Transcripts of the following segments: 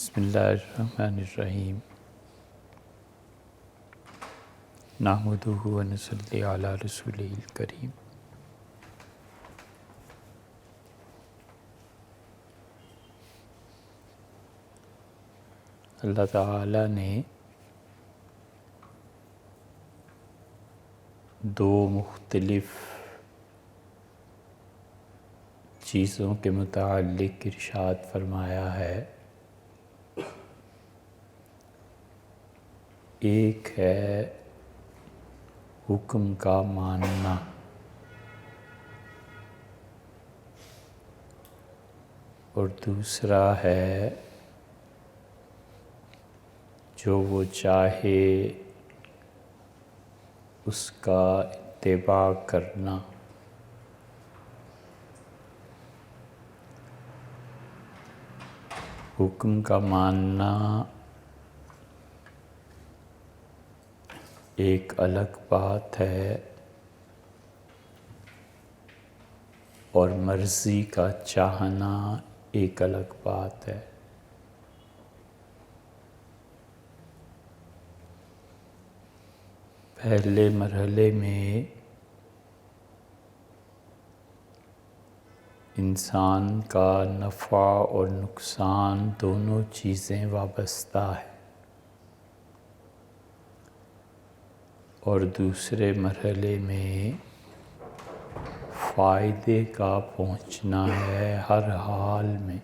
بسم اللہ الرحمن الرحیم نحمدہ و نصلی علی رسولہ الکریم۔ اللہ تعالیٰ نے دو مختلف چیزوں کے متعلق ارشاد فرمایا ہے۔ ایک ہے حکم کا ماننا اور دوسرا ہے جو وہ چاہے اس کا اتباع کرنا۔ حکم کا ماننا ایک الگ بات ہے اور مرضی کا چاہنا ایک الگ بات ہے۔ پہلے مرحلے میں انسان کا نفع اور نقصان دونوں چیزیں وابستہ ہیں، اور دوسرے مرحلے میں فائدے کا پہنچنا ہے ہر حال میں۔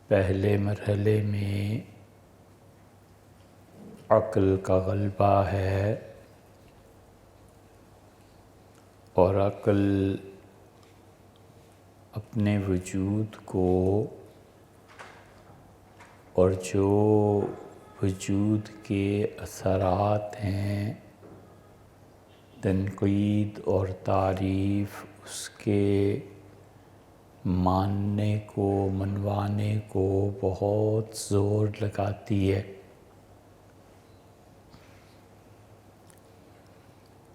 پہلے مرحلے میں عقل کا غلبہ ہے اور عقل اپنے وجود کو اور جو وجود کے اثرات ہیں، تنقید اور تعریف، اس کے ماننے کو منوانے کو بہت زور لگاتی ہے،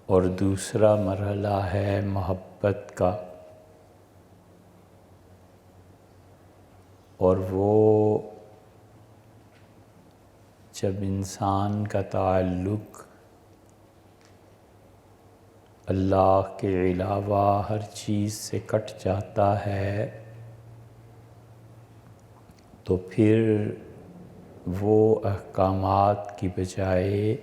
اور دوسرا مرحلہ ہے محبت کا، اور وہ جب انسان کا تعلق اللہ کے علاوہ ہر چیز سے کٹ جاتا ہے تو پھر وہ احکامات کی بجائے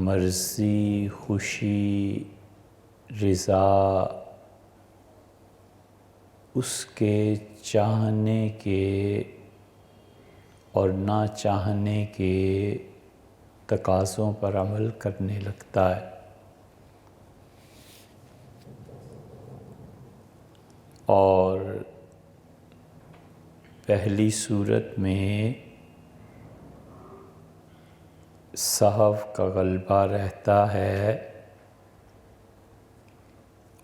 مرضی، خوشی، رضا، اس کے چاہنے کے اور نہ چاہنے کے تقاضوں پر عمل کرنے لگتا ہے۔ اور پہلی صورت میں سہو کا غلبہ رہتا ہے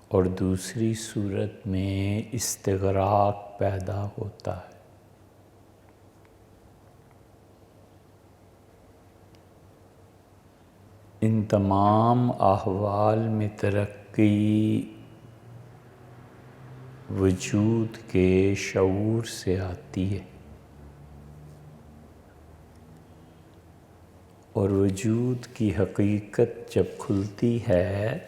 اور دوسری صورت میں استغراق پیدا ہوتا ہے۔ ان تمام احوال میں ترقی وجود کے شعور سے آتی ہے، اور وجود کی حقیقت جب کھلتی ہے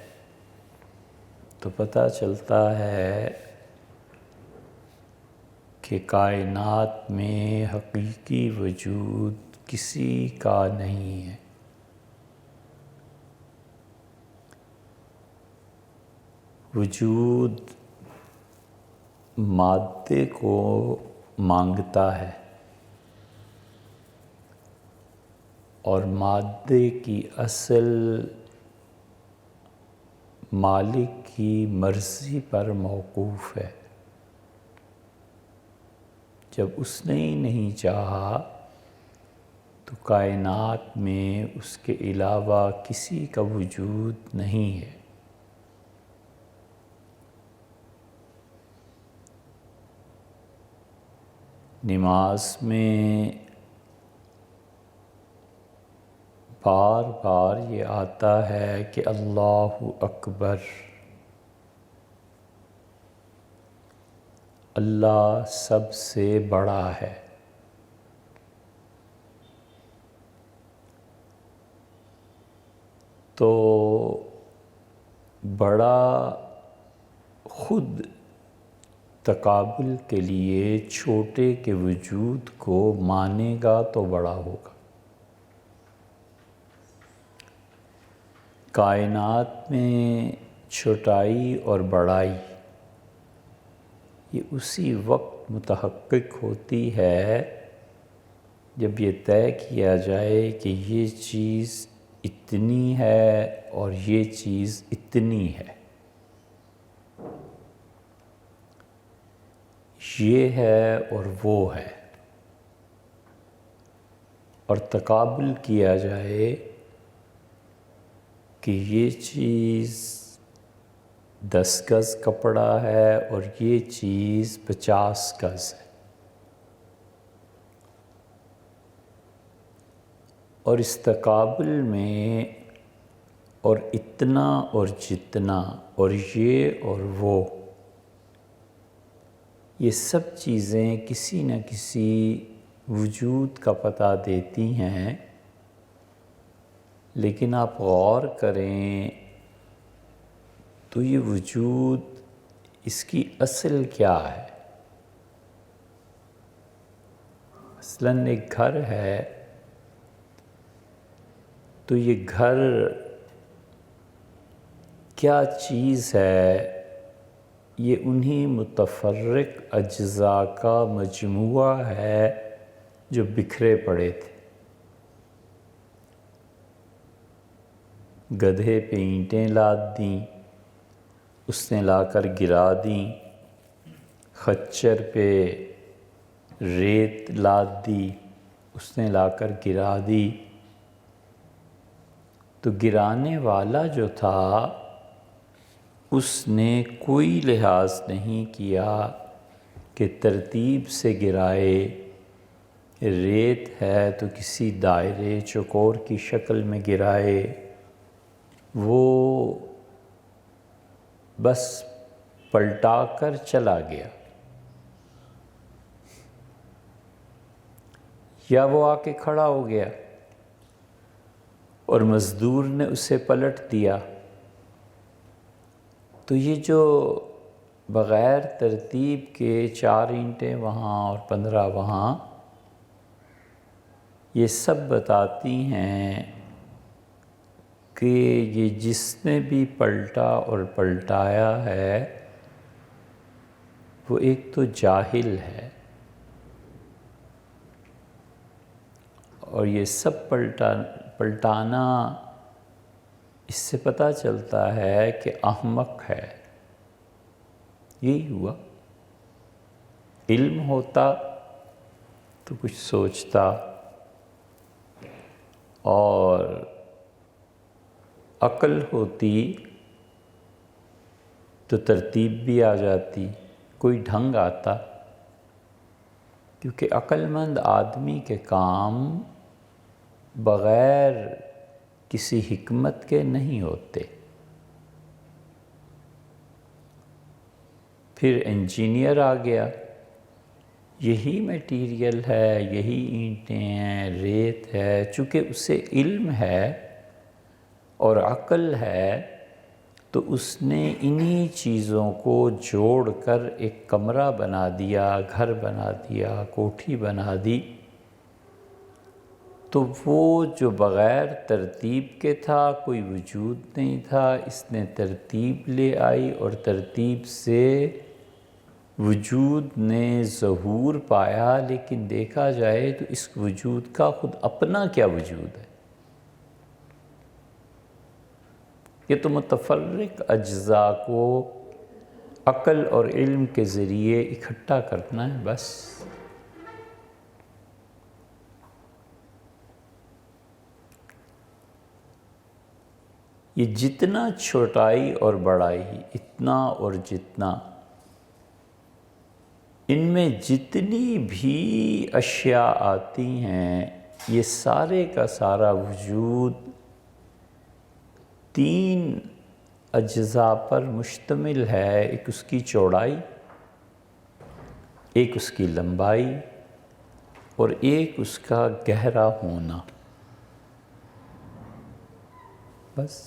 تو پتہ چلتا ہے کہ کائنات میں حقیقی وجود کسی کا نہیں ہے۔ وجود مادے کو مانگتا ہے اور مادے کی اصل مالک کی مرضی پر موقوف ہے۔ جب اس نے ہی نہیں چاہا تو کائنات میں اس کے علاوہ کسی کا وجود نہیں ہے۔ نماز میں بار بار یہ آتا ہے کہ اللہ اکبر، اللہ سب سے بڑا ہے۔ تو بڑا خود تقابل کے لیے چھوٹے کے وجود کو مانے گا تو بڑا ہوگا۔ کائنات میں چھوٹائی اور بڑائی یہ اسی وقت متحقق ہوتی ہے جب یہ طے کیا جائے کہ یہ چیز اتنی ہے اور یہ چیز اتنی ہے، یہ ہے اور وہ ہے، اور تقابل کیا جائے کہ یہ چیز 10 گز کپڑا ہے اور یہ چیز 50 گز ہے، اور اس تقابل میں اور اتنا اور جتنا اور یہ اور وہ، یہ سب چیزیں کسی نہ کسی وجود کا پتہ دیتی ہیں، لیکن آپ غور کریں تو یہ وجود اس کی اصل کیا ہے؟ مثلاً ایک گھر ہے تو یہ گھر کیا چیز ہے؟ یہ انہی متفرق اجزاء کا مجموعہ ہے جو بکھرے پڑے تھے۔ گدھے پہ اینٹیں لاد دیں، اس نے لا کر گرا دیں، خچر پہ ریت لاد دی، اس نے لا کر گرا دی، تو گرانے والا جو تھا اس نے کوئی لحاظ نہیں کیا کہ ترتیب سے گرائے، ریت ہے تو کسی دائرے چوکور کی شکل میں گرائے، وہ بس پلٹا کر چلا گیا، یا وہ آ کے کھڑا ہو گیا اور مزدور نے اسے پلٹ دیا۔ تو یہ جو بغیر ترتیب کے 4 اینٹیں وہاں اور 15 وہاں، یہ سب بتاتی ہیں کہ یہ جس نے بھی پلٹا اور پلٹایا ہے وہ ایک تو جاہل ہے، اور یہ سب پلٹانا اس سے پتہ چلتا ہے کہ احمق ہے۔ یہی ہوا، علم ہوتا تو کچھ سوچتا اور عقل ہوتی تو ترتیب بھی آ جاتی، کوئی ڈھنگ آتا، کیونکہ عقل مند آدمی کے کام بغیر کسی حکمت کے نہیں ہوتے۔ پھر انجینئر آ گیا، یہی میٹیریل ہے، یہی اینٹیں ہیں، ریت ہے، چونکہ اسے علم ہے اور عقل ہے تو اس نے انہی چیزوں کو جوڑ کر ایک کمرہ بنا دیا، گھر بنا دیا، کوٹھی بنا دی۔ تو وہ جو بغیر ترتیب کے تھا، کوئی وجود نہیں تھا، اس نے ترتیب لے آئی اور ترتیب سے وجود نے ظہور پایا، لیکن دیکھا جائے تو اس وجود کا خود اپنا کیا وجود ہے؟ یہ تو متفرق اجزاء کو عقل اور علم کے ذریعے اکٹھا کرنا ہے بس۔ یہ جتنا چھوٹائی اور بڑائی، اتنا اور جتنا، ان میں جتنی بھی اشیاء آتی ہیں، یہ سارے کا سارا وجود 3 اجزاء پر مشتمل ہے۔ ایک اس کی چوڑائی، ایک اس کی لمبائی اور ایک اس کا گہرا ہونا، بس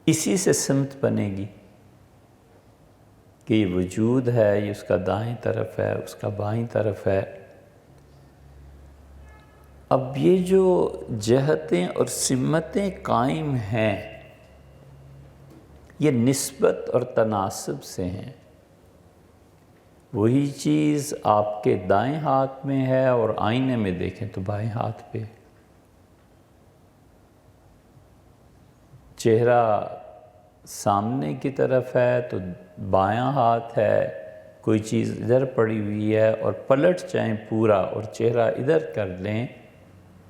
اسی سے سمت بنے گی کہ یہ وجود ہے، یہ اس کا دائیں طرف ہے، اس کا بائیں طرف ہے۔ اب یہ جو جہتیں اور سمتیں قائم ہیں یہ نسبت اور تناسب سے ہیں۔ وہی چیز آپ کے دائیں ہاتھ میں ہے اور آئینے میں دیکھیں تو بائیں ہاتھ پہ۔ چہرہ سامنے کی طرف ہے تو بایاں ہاتھ ہے، کوئی چیز ادھر پڑی ہوئی ہے اور پلٹ جائیں پورا اور چہرہ ادھر کر لیں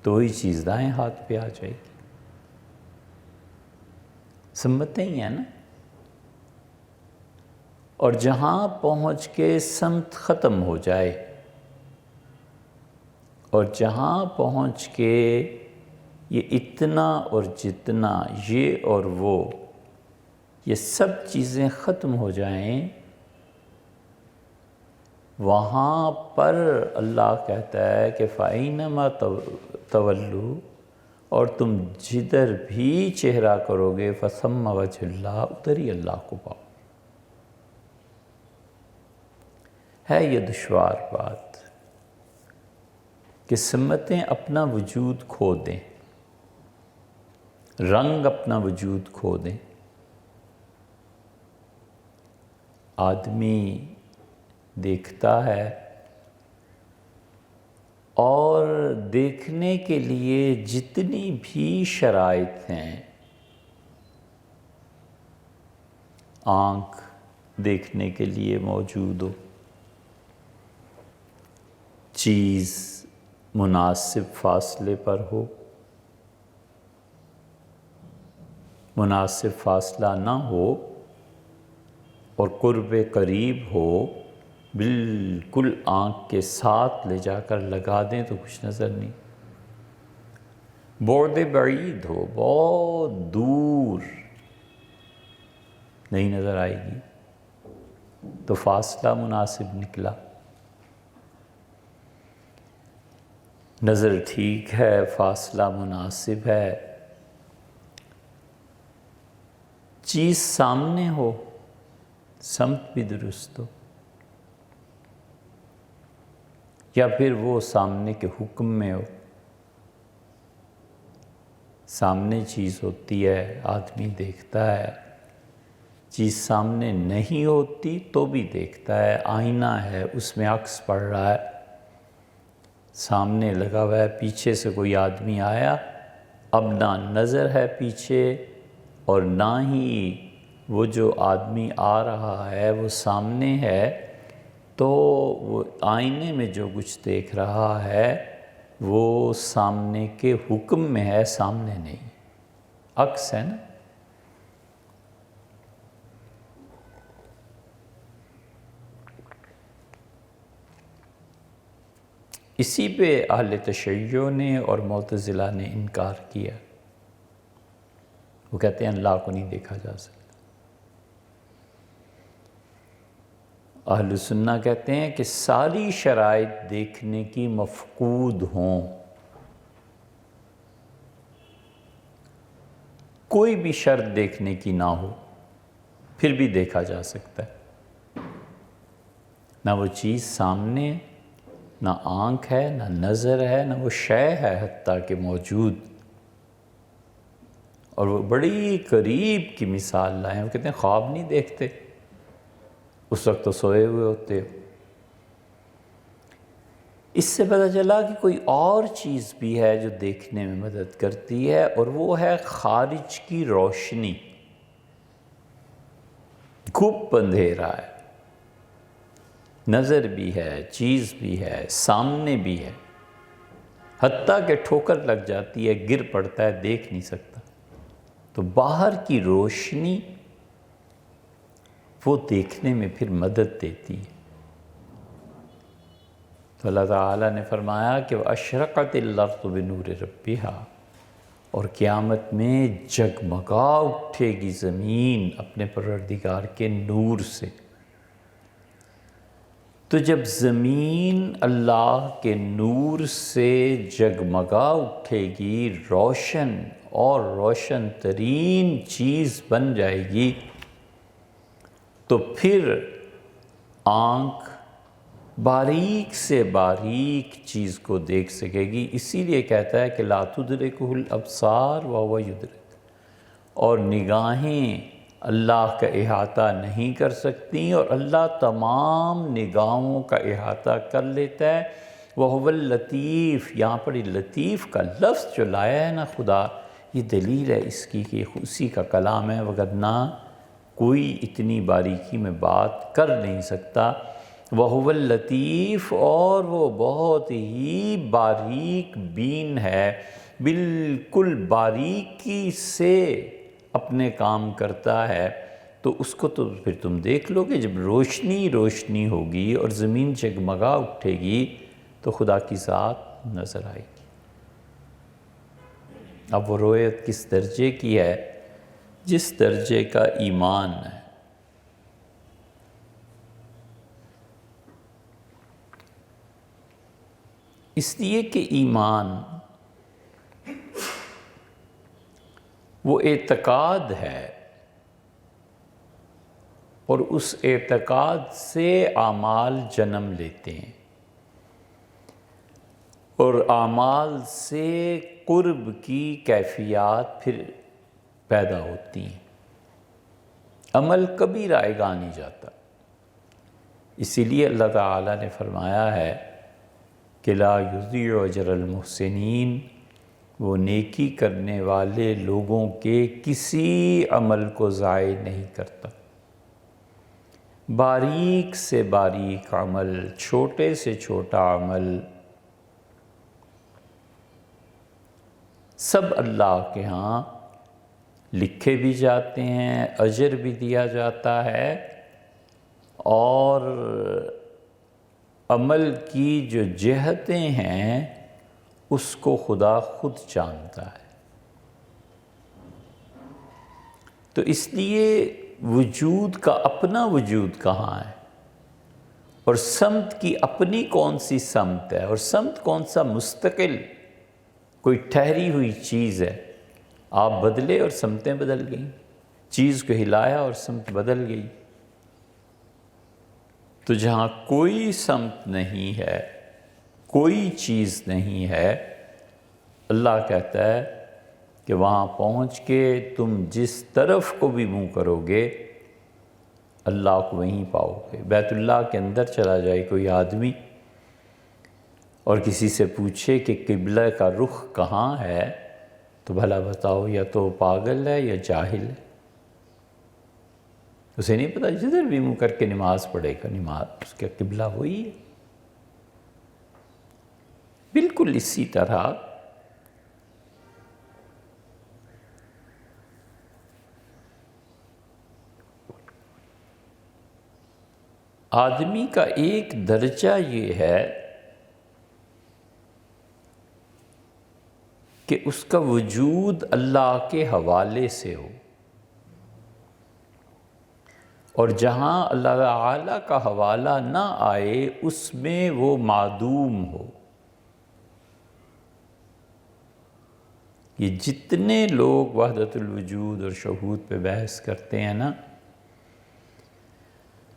تو وہی چیز دائیں ہاتھ پہ آ جائے گی۔ سمتیں ہی ہیں نا۔ اور جہاں پہنچ کے سمت ختم ہو جائے اور جہاں پہنچ کے یہ اتنا اور جتنا، یہ اور وہ، یہ سب چیزیں ختم ہو جائیں، وہاں پر اللہ کہتا ہے کہ فَأَيْنَمَا تَوَلُّوا، اور تم جدھر بھی چہرہ کرو گے فَثَمَّ وَجْهُ اللَّهِ، ادھر ہی اللہ کو پاؤ۔ ہے یہ دشوار بات کہ سمتیں اپنا وجود کھو دیں، رنگ اپنا وجود کھو دیں۔ آدمی دیکھتا ہے اور دیکھنے کے لیے جتنی بھی شرائط ہیں، آنکھ دیکھنے کے لیے موجود ہو، چیز مناسب فاصلے پر ہو، مناسب فاصلہ نہ ہو اور قرب قریب ہو، بالکل آنکھ کے ساتھ لے جا کر لگا دیں تو کچھ نظر نہیں۔ بعد بعید ہو، بہت دور نہیں نظر آئے گی، تو فاصلہ مناسب نکلا۔ نظر ٹھیک ہے، فاصلہ مناسب ہے، چیز سامنے ہو، سمت بھی درست ہو، یا پھر وہ سامنے کے حکم میں ہو۔ سامنے چیز ہوتی ہے، آدمی دیکھتا ہے، چیز سامنے نہیں ہوتی تو بھی دیکھتا ہے، آئینہ ہے اس میں عکس پڑ رہا ہے، سامنے لگا ہوا ہے، پیچھے سے کوئی آدمی آیا، اب نہ نظر ہے پیچھے اور نہ ہی وہ جو آدمی آ رہا ہے وہ سامنے ہے، تو وہ آئینے میں جو کچھ دیکھ رہا ہے وہ سامنے کے حکم میں ہے، سامنے نہیں، عکس ہے نا۔ اسی پہ اہل تشیع نے اور معتزلہ نے انکار کیا، وہ کہتے ہیں اللہ کو نہیں دیکھا جا سکتا۔ اہل سنہ کہتے ہیں کہ ساری شرائط دیکھنے کی مفقود ہوں، کوئی بھی شرط دیکھنے کی نہ ہو، پھر بھی دیکھا جا سکتا ہے۔ نہ وہ چیز سامنے، نہ آنکھ ہے، نہ نظر ہے، نہ وہ شے ہے حتیٰ کہ موجود، اور وہ بڑی قریب کی مثال لائیں۔ وہ کہتے ہیں خواب نہیں دیکھتے، اس وقت تو سوئے ہوئے ہوتے ہو۔ اس سے پتہ چلا کہ کوئی اور چیز بھی ہے جو دیکھنے میں مدد کرتی ہے، اور وہ ہے خارج کی روشنی۔ گھپ اندھیرا ہے، نظر بھی ہے، چیز بھی ہے، سامنے بھی ہے، حتیٰ کہ ٹھوکر لگ جاتی ہے، گر پڑتا ہے، دیکھ نہیں سکتا، تو باہر کی روشنی وہ دیکھنے میں پھر مدد دیتی ہے۔ تو اللہ تعالیٰ نے فرمایا کہ وَأَشْرَقَتِ الْأَرْضُ بِنُورِ رَبِّهَا، اور قیامت میں جگمگا اٹھے گی زمین اپنے پروردگار کے نور سے۔ تو جب زمین اللہ کے نور سے جگمگا اٹھے گی، روشن اور روشن ترین چیز بن جائے گی، تو پھر آنکھ باریک سے باریک چیز کو دیکھ سکے گی۔ اسی لیے کہتا ہے کہ لا تدرکہ الابصار وہو یدرک، اور نگاہیں اللہ کا احاطہ نہیں کر سکتی، اور اللہ تمام نگاہوں کا احاطہ کر لیتا ہے۔ وہو اللطیف، یہاں پر لطیف کا لفظ جو لایا ہے نا خدا، یہ دلیل ہے اس کی کہ اسی کا کلام ہے، وگرنہ کوئی اتنی باریکی میں بات کر نہیں سکتا۔ وہو اللطیف، اور وہ بہت ہی باریک بین ہے، بالکل باریکی سے اپنے کام کرتا ہے۔ تو اس کو تو پھر تم دیکھ لو گے، جب روشنی روشنی ہوگی اور زمین جگمگا اٹھے گی تو خدا کی ذات نظر آئے گی۔ اب وہ رؤیت کس درجے کی ہے؟ جس درجے کا ایمان ہے۔ اس لیے کہ ایمان وہ اعتقاد ہے، اور اس اعتقاد سے اعمال جنم لیتے ہیں، اور اعمال سے قرب کی کیفیات پھر پیدا ہوتی ہیں۔ عمل کبھی رائے گاہ نہیں جاتا۔ اسی لیے اللہ تعالیٰ نے فرمایا ہے کہ لا یضیع اجر المحسنین، وہ نیکی کرنے والے لوگوں کے کسی عمل کو ضائع نہیں کرتا۔ باریک سے باریک عمل، چھوٹے سے چھوٹا عمل، سب اللہ کے ہاں لکھے بھی جاتے ہیں، اجر بھی دیا جاتا ہے، اور عمل کی جو جہتیں ہیں اس کو خدا خود جانتا ہے۔ تو اس لیے وجود کا اپنا وجود کہاں ہے، اور سمت کی اپنی کون سی سمت ہے، اور سمت کون سا مستقل کوئی ٹھہری ہوئی چیز ہے۔ آپ بدلے اور سمتیں بدل گئیں، چیز کو ہلایا اور سمت بدل گئی۔ تو جہاں کوئی سمت نہیں ہے، کوئی چیز نہیں ہے، اللہ کہتا ہے کہ وہاں پہنچ کے تم جس طرف کو بھی منہ کرو گے اللہ کو وہیں پاؤ گے۔ بیت اللہ کے اندر چلا جائے کوئی آدمی اور کسی سے پوچھے کہ قبلہ کا رخ کہاں ہے، تو بھلا بتاؤ یا تو پاگل ہے یا جاہل ہے۔ اسے نہیں پتا، جدھر بھی منہ کر کے نماز پڑھے گا، نماز اس کا قبلہ وہی ہے۔ بالکل اسی طرح آدمی کا ایک درجہ یہ ہے کہ اس کا وجود اللہ کے حوالے سے ہو، اور جہاں اللہ تعالیٰ کا حوالہ نہ آئے اس میں وہ معدوم ہو۔ یہ جتنے لوگ وحدت الوجود اور شہود پہ بحث کرتے ہیں نا،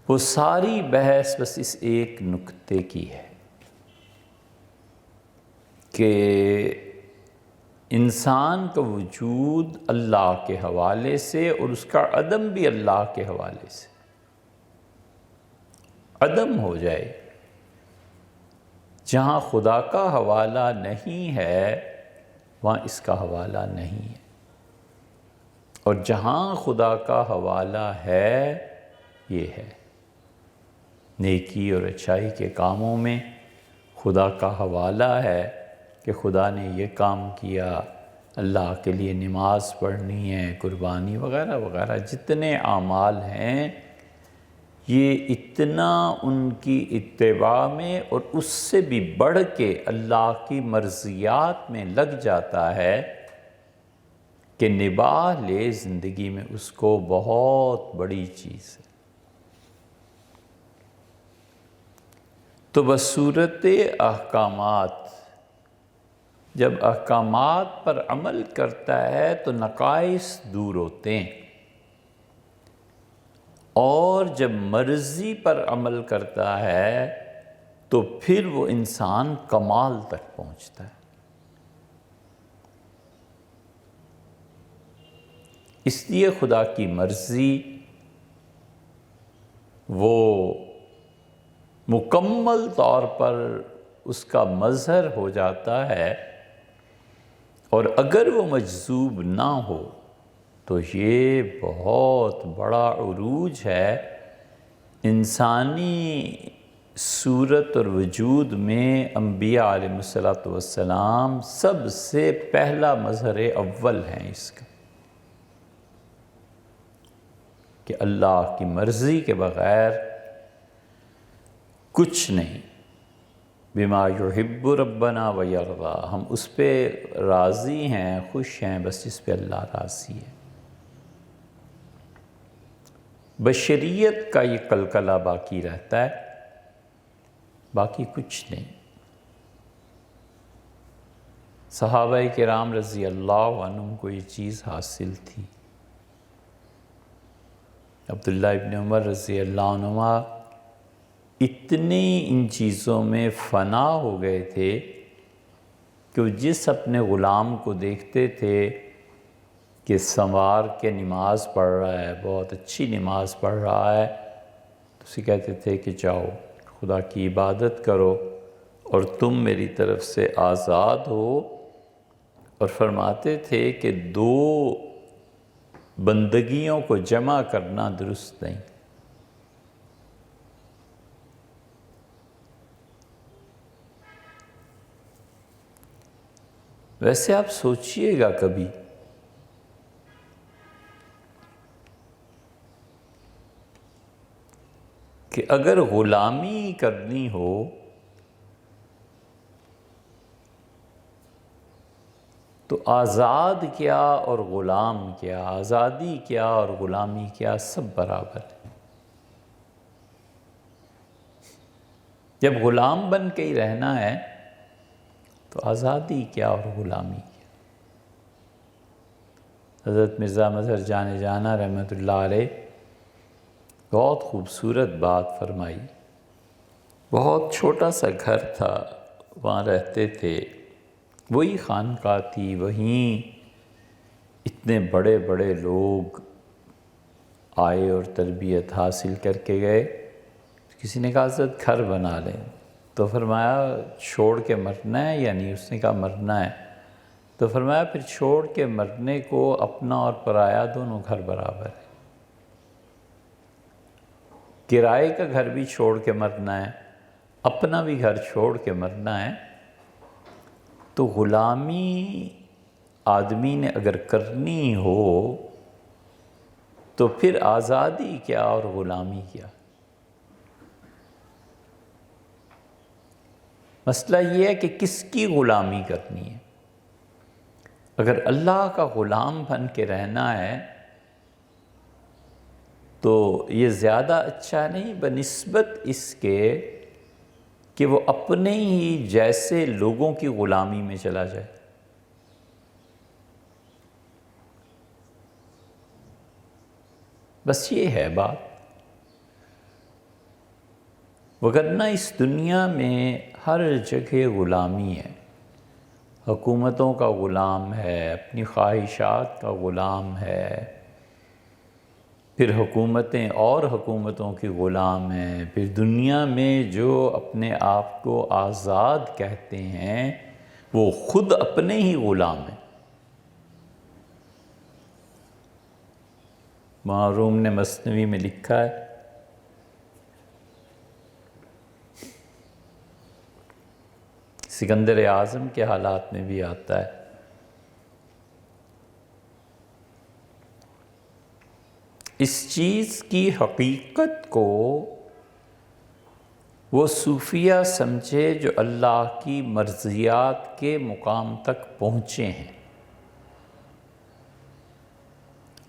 وہ ساری بحث بس اس ایک نکتے کی ہے کہ انسان کا وجود اللہ کے حوالے سے، اور اس کا عدم بھی اللہ کے حوالے سے عدم ہو جائے۔ جہاں خدا کا حوالہ نہیں ہے وہاں اس کا حوالہ نہیں ہے، اور جہاں خدا کا حوالہ ہے یہ ہے نیکی اور اچھائی کے کاموں میں خدا کا حوالہ ہے کہ خدا نے یہ کام کیا، اللہ کے لیے نماز پڑھنی ہے، قربانی وغیرہ وغیرہ جتنے اعمال ہیں، یہ اتنا ان کی اتباع میں اور اس سے بھی بڑھ کے اللہ کی مرضیات میں لگ جاتا ہے کہ نبھا لے زندگی میں، اس کو بہت بڑی چیز ہے۔ تو بصورت احکامات جب احکامات پر عمل کرتا ہے تو نقائص دور ہوتے ہیں، اور جب مرضی پر عمل کرتا ہے تو پھر وہ انسان کمال تک پہنچتا ہے۔ اس لیے خدا کی مرضی وہ مکمل طور پر اس کا مظہر ہو جاتا ہے، اور اگر وہ مجذوب نہ ہو تو یہ بہت بڑا عروج ہے انسانی صورت اور وجود میں۔ انبیاء علیہ السلام سب سے پہلا مظہر اول ہیں اس کا، کہ اللہ کی مرضی کے بغیر کچھ نہیں۔ بما یحب ربنا ویرضا، ہم اس پہ راضی ہیں، خوش ہیں، بس جس پہ اللہ راضی ہے۔ بشریت کا یہ کلکلہ باقی رہتا ہے، باقی کچھ نہیں۔ صحابہ کرام رضی اللہ عنہم کو یہ چیز حاصل تھی۔ عبداللہ ابن عمر رضی اللہ عنہما اتنے ان چیزوں میں فنا ہو گئے تھے کہ وہ جس اپنے غلام کو دیکھتے تھے کہ سنوار کے نماز پڑھ رہا ہے، بہت اچھی نماز پڑھ رہا ہے، تو اسے کہتے تھے کہ جاؤ خدا کی عبادت کرو اور تم میری طرف سے آزاد ہو، اور فرماتے تھے کہ دو بندگیوں کو جمع کرنا درست نہیں۔ ویسے آپ سوچئے گا کبھی کہ اگر غلامی کرنی ہو تو آزاد کیا اور غلام کیا، آزادی کیا اور غلامی کیا، سب برابر ہے۔ جب غلام بن کے ہی رہنا ہے تو آزادی کیا اور غلامی کیا۔ حضرت مرزا مظہر جان جانا رحمۃ اللہ علیہ بہت خوبصورت بات فرمائی۔ بہت چھوٹا سا گھر تھا، وہاں رہتے تھے، وہی خانقاہ تھی، وہیں اتنے بڑے بڑے لوگ آئے اور تربیت حاصل کر کے گئے۔ کسی نے کہا حضرت گھر بنا لیں، تو فرمایا چھوڑ کے مرنا ہے یا نہیں؟ اس نے کہا مرنا ہے۔ تو فرمایا پھر چھوڑ کے مرنے کو اپنا اور پرایا دونوں گھر برابر ہے۔ کرائے کا گھر بھی چھوڑ کے مرنا ہے، اپنا بھی گھر چھوڑ کے مرنا ہے۔ تو غلامی آدمی نے اگر کرنی ہو تو پھر آزادی کیا اور غلامی کیا۔ مسئلہ یہ ہے کہ کس کی غلامی کرنی ہے۔ اگر اللہ کا غلام بن کے رہنا ہے تو یہ زیادہ اچھا نہیں بنسبت اس کے کہ وہ اپنے ہی جیسے لوگوں کی غلامی میں چلا جائے۔ بس یہ ہے بات، وگرنہ اس دنیا میں ہر جگہ غلامی ہے۔ حکومتوں کا غلام ہے، اپنی خواہشات کا غلام ہے، پھر حکومتیں اور حکومتوں کی غلام ہیں، پھر دنیا میں جو اپنے آپ کو آزاد کہتے ہیں وہ خود اپنے ہی غلام ہیں۔ روم نے مثنوی میں لکھا ہے سکندر اعظم کے حالات میں بھی آتا ہے، اس چیز کی حقیقت کو وہ صوفیہ سمجھے جو اللہ کی مرضیات کے مقام تک پہنچے ہیں۔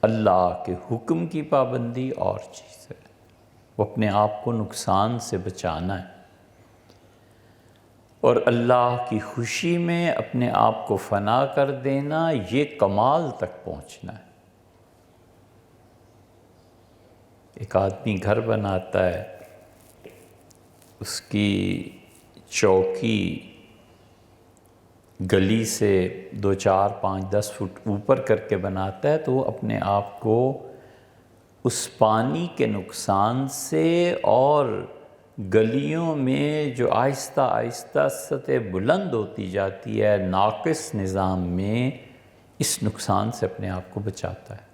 اللہ کے حکم کی پابندی اور چیز ہے، وہ اپنے آپ کو نقصان سے بچانا ہے۔ اور اللہ کی خوشی میں اپنے آپ کو فنا کر دینا، یہ کمال تک پہنچنا ہے۔ ایک آدمی گھر بناتا ہے، اس کی چوکی گلی سے 2 4 5 10 فٹ اوپر کر کے بناتا ہے، تو وہ اپنے آپ کو اس پانی کے نقصان سے اور گلیوں میں جو آہستہ آہستہ سطح بلند ہوتی جاتی ہے ناقص نظام میں، اس نقصان سے اپنے آپ کو بچاتا ہے۔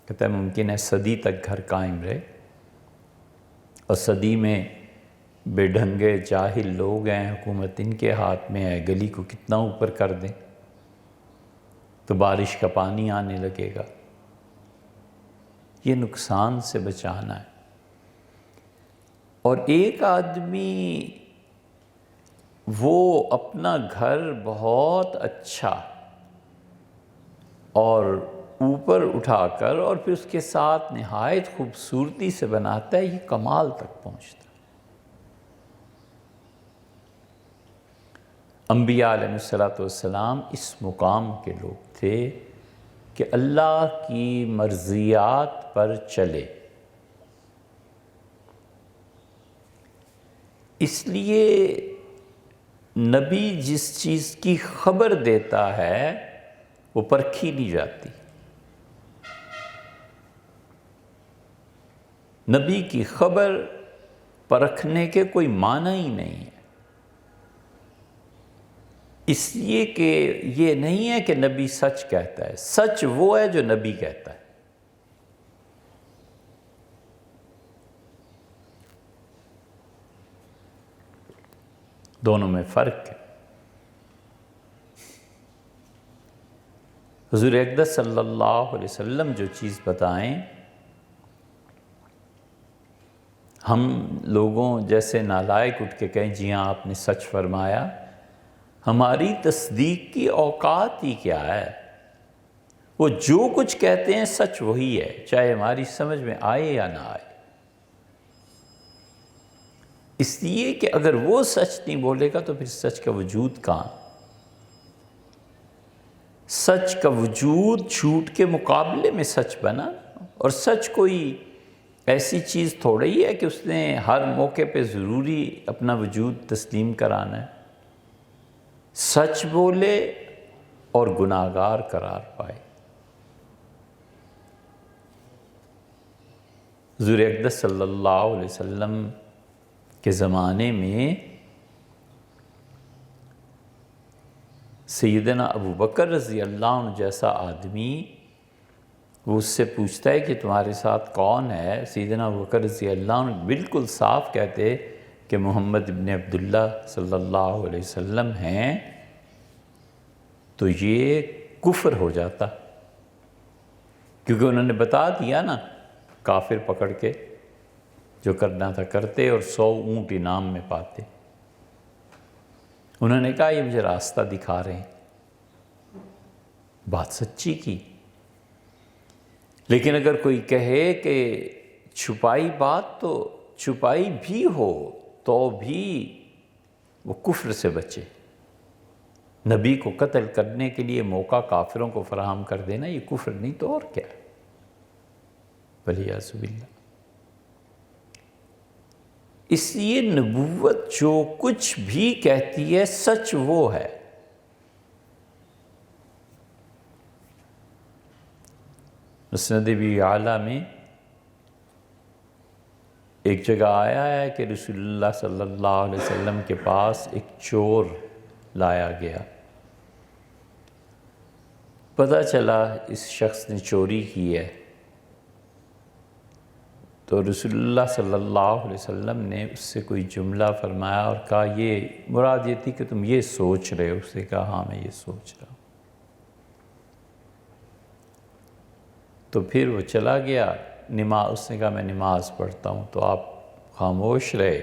کہتا ہے ممکن ہے صدی تک گھر قائم رہے، اور صدی میں بے ڈھنگے جاہل لوگ ہیں، حکومت ان کے ہاتھ میں ہے، گلی کو کتنا اوپر کر دیں تو بارش کا پانی آنے لگے گا۔ یہ نقصان سے بچانا ہے۔ اور ایک آدمی وہ اپنا گھر بہت اچھا اور اوپر اٹھا کر اور پھر اس کے ساتھ نہایت خوبصورتی سے بناتا ہے، یہ کمال تک پہنچتا ہے۔ انبیاء علیہ السلام اس مقام کے لوگ تھے کہ اللہ کی مرضیات پر چلے۔ اس لیے نبی جس چیز کی خبر دیتا ہے وہ پرکھی نہیں جاتی۔ نبی کی خبر پرکھنے کے کوئی معنی ہی نہیں ہے، اس لیے کہ یہ نہیں ہے کہ نبی سچ کہتا ہے، سچ وہ ہے جو نبی کہتا ہے۔ دونوں میں فرق ہے۔ حضور اقدس صلی اللہ علیہ وسلم جو چیز بتائیں، ہم لوگوں جیسے نالائق اٹھ کے کہیں جی ہاں آپ نے سچ فرمایا، ہماری تصدیق کی اوقات ہی کیا ہے؟ وہ جو کچھ کہتے ہیں سچ وہی ہے، چاہے ہماری سمجھ میں آئے یا نہ آئے۔ اس لیے کہ اگر وہ سچ نہیں بولے گا تو پھر سچ کا وجود کہاں؟ سچ کا وجود جھوٹ کے مقابلے میں سچ بنا، اور سچ کوئی ایسی چیز تھوڑا ہی ہے کہ اس نے ہر موقع پہ ضروری اپنا وجود تسلیم کرانا ہے۔ سچ بولے اور گناہگار قرار پائے۔ حضور اقدس صلی اللہ علیہ وسلم کے زمانے میں سیدنا ابو بکر رضی اللہ عنہ جیسا آدمی، وہ اس سے پوچھتا ہے کہ تمہارے ساتھ کون ہے؟ سیدنا ابو بکر رضی اللہ عنہ بالکل صاف کہتے کہ محمد ابن عبداللہ صلی اللہ علیہ وسلم ہیں، تو یہ کفر ہو جاتا، کیونکہ انہوں نے بتا دیا نا، کافر پکڑ کے جو کرنا تھا کرتے اور 100 اونٹ انعام میں پاتے۔ انہوں نے کہا یہ مجھے راستہ دکھا رہے ہیں، بات سچی کی۔ لیکن اگر کوئی کہے کہ چھپائی بات تو چھپائی بھی ہو تو بھی وہ کفر سے بچے۔ نبی کو قتل کرنے کے لیے موقع کافروں کو فراہم کر دینا یہ کفر نہیں تو اور کیا ہے؟ وَلِعِیَاذُ بِاللَّہ۔ اس لیے نبوت جو کچھ بھی کہتی ہے سچ وہ ہے۔ مسند ابی اعلیٰ میں ایک جگہ آیا ہے کہ رسول اللہ صلی اللہ علیہ وسلم کے پاس ایک چور لایا گیا۔ پتہ چلا اس شخص نے چوری کی ہے، تو رسول اللہ صلی اللہ علیہ وسلم نے اس سے کوئی جملہ فرمایا اور کہا یہ مراد یہ تھی کہ تم یہ سوچ رہے ہو؟ اس نے کہا ہاں میں یہ سوچ رہا ہوں۔ تو پھر وہ چلا گیا، اس نے کہا میں نماز پڑھتا ہوں، تو آپ خاموش رہے۔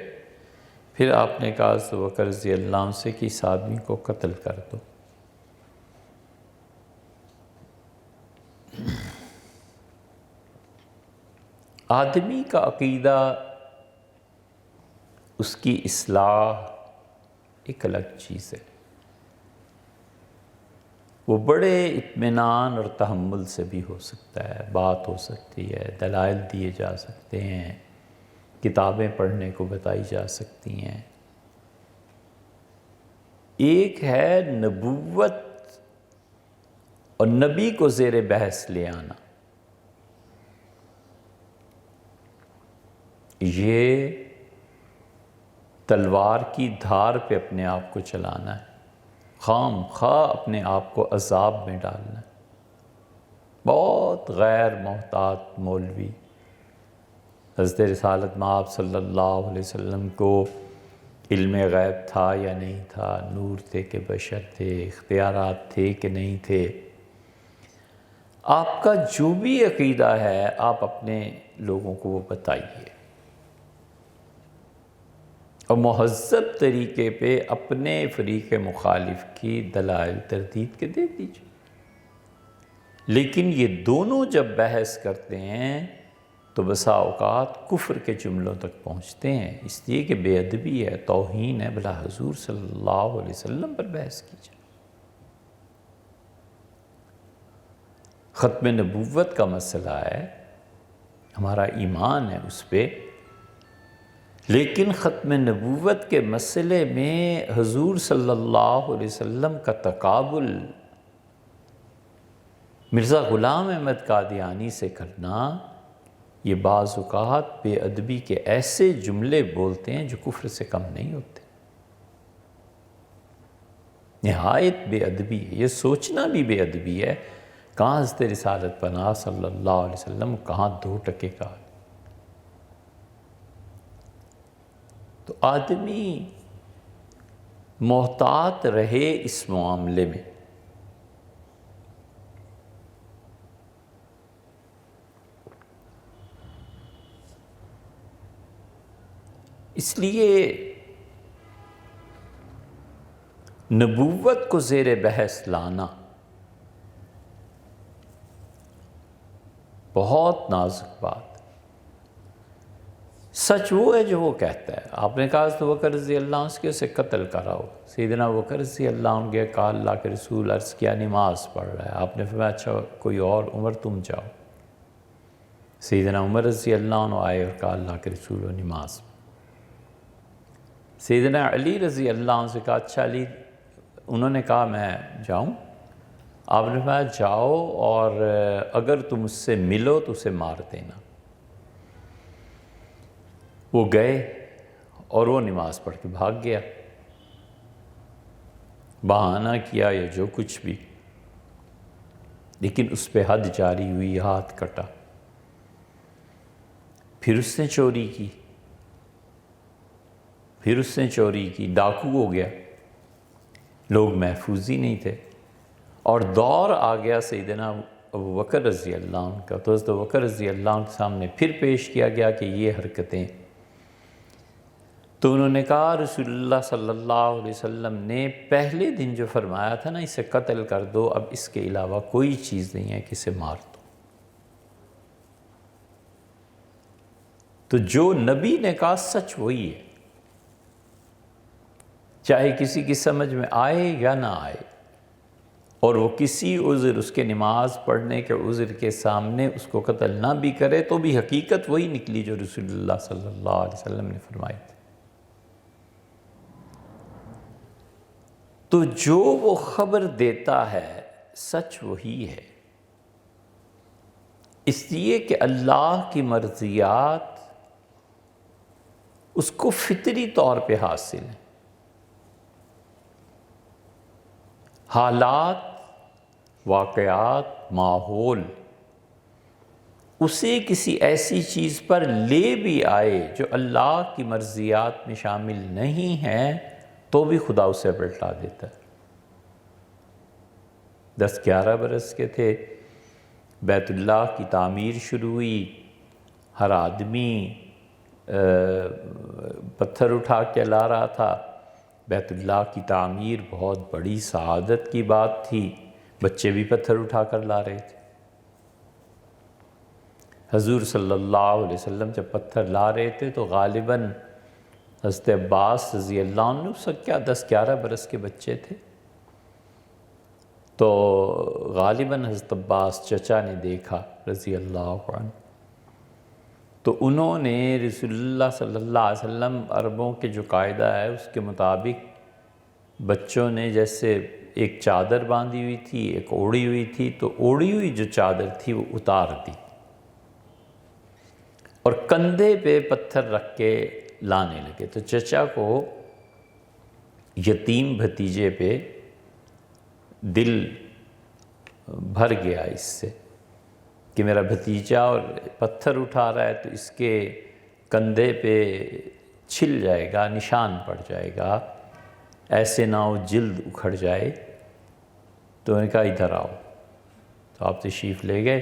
پھر آپ نے کہا ابو بکر رضی اللہ عنہ سے کہ اس آدمی کو قتل کر دو۔ آدمی کا عقیدہ اس کی اصلاح ایک الگ چیز ہے۔ وہ بڑے اطمینان اور تحمل سے بھی ہو سکتا ہے، بات ہو سکتی ہے، دلائل دیے جا سکتے ہیں، کتابیں پڑھنے کو بتائی جا سکتی ہیں۔ ایک ہے نبوت اور نبی کو زیر بحث لے آنا، یہ تلوار کی دھار پہ اپنے آپ کو چلانا ہے، خام خواہ اپنے آپ کو عذاب میں ڈالنا ہے۔ بہت غیر محتاط مولوی حضرت رسالت مآب صلی اللہ علیہ وسلم کو علم غیب تھا یا نہیں تھا، نور تھے کہ بشر تھے، اختیارات تھے کہ نہیں تھے، آپ کا جو بھی عقیدہ ہے آپ اپنے لوگوں کو وہ بتائیے، اور مہذب طریقے پہ اپنے فریق مخالف کی دلائل تردید کے دے دیجیے۔ لیکن یہ دونوں جب بحث کرتے ہیں تو بسا اوقات کفر کے جملوں تک پہنچتے ہیں، اس لیے کہ بے ادبی ہے، توہین ہے، بلا حضور صلی اللہ علیہ وسلم پر بحث کی جائے۔ ختم نبوت کا مسئلہ ہے، ہمارا ایمان ہے اس پہ، لیکن ختم نبوت کے مسئلے میں حضور صلی اللہ علیہ وسلم کا تقابل مرزا غلام احمد قادیانی سے کرنا، یہ بعض اوقات بے ادبی کے ایسے جملے بولتے ہیں جو کفر سے کم نہیں ہوتے، نہایت بے ادبی ہے، یہ سوچنا بھی بے ادبی ہے، کہاں حضرت رسالت پناہ صلی اللہ علیہ وسلم، کہاں 2 ٹکے کا۔ تو آدمی محتاط رہے اس معاملے میں۔ اس لیے نبوت کو زیر بحث لانا بہت نازک بات۔ سچ وہ ہے جو وہ کہتا ہے۔ آپ نے کہا تو بکر رضی اللہ عنہ سے اسے قتل کراؤ، سیدنا بکر رضی اللہ عنہ گیا، کہا اللہ کے رسول، عرض کیا نماز پڑھ رہا ہے، آپ نے فرمایا اچھا کوئی اور، عمر تم جاؤ۔ سیدنا عمر رضی اللہ عنہ آئے اور کہا اللہ کے رسول و نماز۔ سیدنا علی رضی اللہ عنہ سے کہا اچھا علی، انہوں نے کہا میں جاؤں، آپ نے فرمایا جاؤ اور اگر تم اس سے ملو تو اسے مار دینا۔ وہ گئے اور وہ نماز پڑھ کے بھاگ گیا، بہانہ کیا یا جو کچھ بھی، لیکن اس پہ حد جاری ہوئی، ہاتھ کٹا۔ پھر اس نے چوری کی، ڈاکو ہو گیا، لوگ محفوظ ہی نہیں تھے، اور دور آ گیا سیدنا ابو بکر رضی اللہ عنہ کا، تو حضرت ابو بکر رضی اللہ عنہ کے سامنے پھر پیش کیا گیا کہ یہ حرکتیں، تو انہوں نے کہا رسول اللہ صلی اللہ علیہ وسلم نے پہلے دن جو فرمایا تھا نا اسے قتل کر دو، اب اس کے علاوہ کوئی چیز نہیں ہے کہ اسے مار دو۔ تو جو نبی نے کہا سچ وہی ہے، چاہے کسی کی سمجھ میں آئے یا نہ آئے، اور وہ کسی عذر، اس کے نماز پڑھنے کے عذر کے سامنے اس کو قتل نہ بھی کرے تو بھی حقیقت وہی نکلی جو رسول اللہ صلی اللہ علیہ وسلم نے فرمائی تھی۔ تو جو وہ خبر دیتا ہے سچ وہی ہے، اس لیے کہ اللہ کی مرضیات اس کو فطری طور پہ حاصل ہیں۔ حالات، واقعات، ماحول اسے کسی ایسی چیز پر لے بھی آئے جو اللہ کی مرضیات میں شامل نہیں ہے تو بھی خدا اسے پلٹا دیتا ہے۔ 10-11 برس کے تھے، بیت اللہ کی تعمیر شروع ہوئی، ہر آدمی پتھر اٹھا کے لا رہا تھا۔ بیت اللہ کی تعمیر بہت بڑی سعادت کی بات تھی، بچے بھی پتھر اٹھا کر لا رہے تھے۔ حضور صلی اللہ علیہ وسلم جب پتھر لا رہے تھے تو غالباً حضرت عباس رضی اللہ عنہ سے کیا 10-11 برس کے بچے تھے، تو غالباً حضرت عباس چچا نے دیکھا رضی اللہ عنہ، تو انہوں نے رسول اللہ صلی اللہ علیہ وسلم، عربوں کے جو قاعدہ ہے اس کے مطابق بچوں نے جیسے ایک چادر باندھی ہوئی تھی، ایک اوڑھی ہوئی تھی، تو اوڑھی ہوئی جو چادر تھی وہ اتار دی اور کندھے پہ پتھر رکھ کے لانے لگے۔ تو چچا کو یتیم بھتیجے پہ دل بھر گیا اس سے کہ میرا بھتیجا اور پتھر اٹھا رہا ہے تو اس کے کندھے پہ چھل جائے گا، نشان پڑ جائے گا، ایسے نہ ہو جلد اکھڑ جائے۔ تو انہوں نے کہا ادھر آؤ، تو آپ تشریف لے گئے،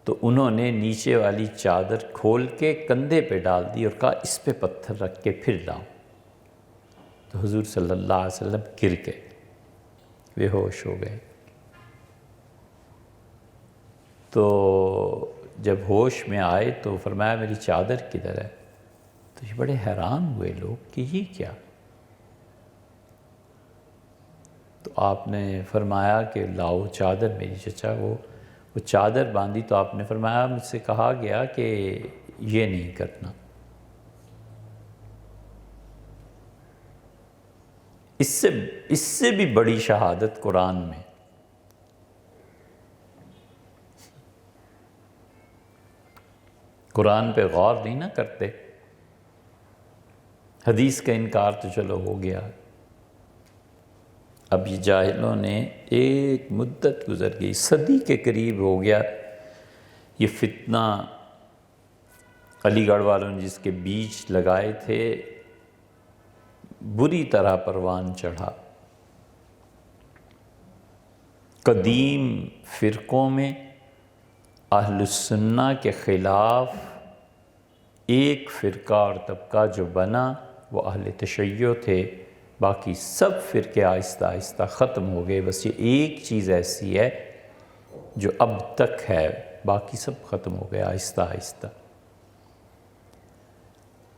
تو انہوں نے نیچے والی چادر کھول کے کندھے پہ ڈال دی اور کہا اس پہ پتھر رکھ کے پھر لاؤ۔ تو حضور صلی اللہ علیہ وسلم گر گئے، بے ہوش ہو گئے۔ تو جب ہوش میں آئے تو فرمایا میری چادر کدھر ہے؟ تو یہ بڑے حیران ہوئے لوگ کہ یہ کیا؟ تو آپ نے فرمایا کہ لاؤ چادر میری چچا، وہ چادر باندھی، تو آپ نے فرمایا مجھ سے کہا گیا کہ یہ نہیں کرنا۔ اس سے بھی بڑی شہادت قرآن میں، قرآن پہ غور نہیں نہ کرتے، حدیث کا انکار تو چلو ہو گیا، اب یہ جاہلوں نے ایک مدت گزر گئی، صدی کے قریب ہو گیا، یہ فتنہ علی گڑھ والوں نے جس کے بیج لگائے تھے بری طرح پروان چڑھا۔ قدیم فرقوں میں اہل السنہ کے خلاف ایک فرقہ اور طبقہ جو بنا وہ اہل تشیع تھے، باقی سب فرقے آہستہ آہستہ ختم ہو گئے، بس یہ ایک چیز ایسی ہے جو اب تک ہے، باقی سب ختم ہو گئے آہستہ آہستہ۔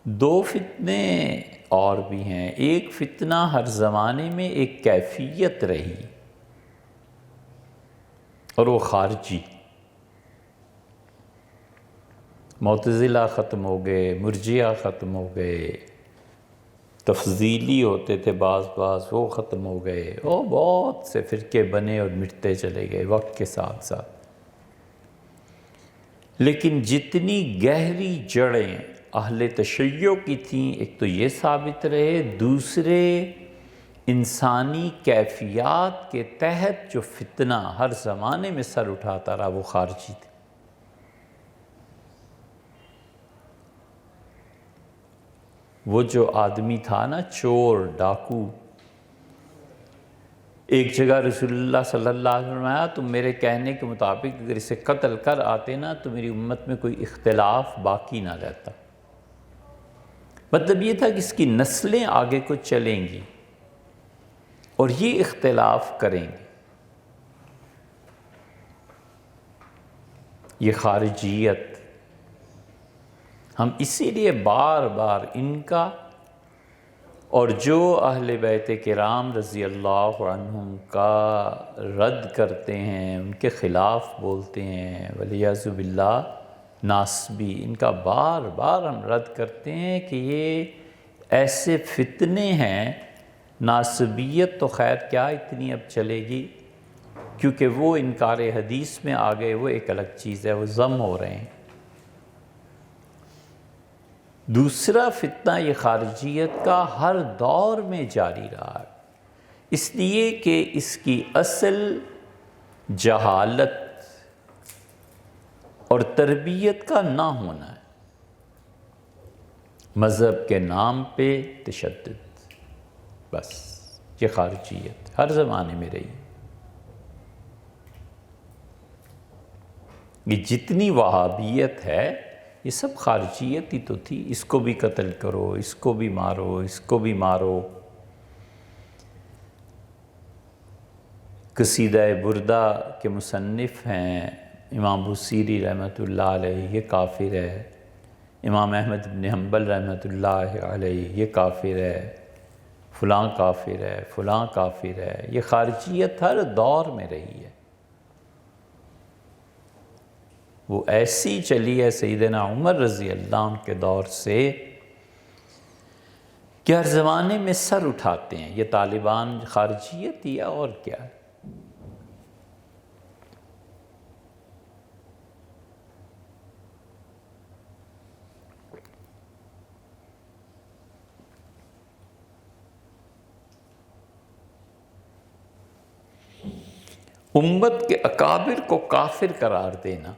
دو فتنے اور بھی ہیں، ایک فتنہ ہر زمانے میں ایک کیفیت رہی اور وہ خارجی، معتزلہ ختم ہو گئے، مرجئہ ختم ہو گئے، تفضیلی ہوتے تھے بعض وہ ختم ہو گئے، اور بہت سے فرقے بنے اور مٹتے چلے گئے وقت کے ساتھ ساتھ۔ لیکن جتنی گہری جڑیں اہل تشیع کی تھیں، ایک تو یہ ثابت رہے، دوسرے انسانی کیفیات کے تحت جو فتنہ ہر زمانے میں سر اٹھاتا رہا وہ خارجی تھے۔ وہ جو آدمی تھا نا چور ڈاکو، ایک جگہ رسول اللہ صلی اللہ علیہ وسلم فرمایا تم میرے کہنے کے مطابق اگر اسے قتل کر آتے نا تو میری امت میں کوئی اختلاف باقی نہ رہتا۔ مطلب یہ تھا کہ اس کی نسلیں آگے کو چلیں گی اور یہ اختلاف کریں گے۔ یہ خارجیت، ہم اسی لیے بار بار ان کا اور جو اہل بیت کرام رضی اللہ عنہم کا رد کرتے ہیں، ان کے خلاف بولتے ہیں، والعیاذ باللہ ناسبی، ان کا بار بار ہم رد کرتے ہیں کہ یہ ایسے فتنے ہیں۔ ناسبیت تو خیر کیا اتنی اب چلے گی، کیونکہ وہ انکار حدیث میں آ گئے، وہ ایک الگ چیز ہے، وہ ضم ہو رہے ہیں۔ دوسرا فتنہ یہ خارجیت کا ہر دور میں جاری رہا ہے، اس لیے کہ اس کی اصل جہالت اور تربیت کا نہ ہونا ہے، مذہب کے نام پہ تشدد، بس یہ خارجیت ہر زمانے میں رہی۔ یہ جتنی وہابیت ہے یہ سب خارجیت ہی تو تھی، اس کو بھی قتل کرو، اس کو بھی مارو، اس کو بھی مارو۔ قصیدہ بردہ کے مصنف ہیں امام بوصیری رحمۃ اللہ علیہ، یہ کافر ہے، امام احمد بن حنبل رحمۃ اللہ علیہ یہ کافر ہے، فلاں کافر ہے، فلاں کافر ہے. یہ خارجیت ہر دور میں رہی ہے. وہ ایسی چلی ہے سیدنا عمر رضی اللہ عنہ کے دور سے کہ ہر زمانے میں سر اٹھاتے ہیں. یہ طالبان خارجیت یا اور کیا ہے؟ امت کے اکابر کو کافر قرار دینا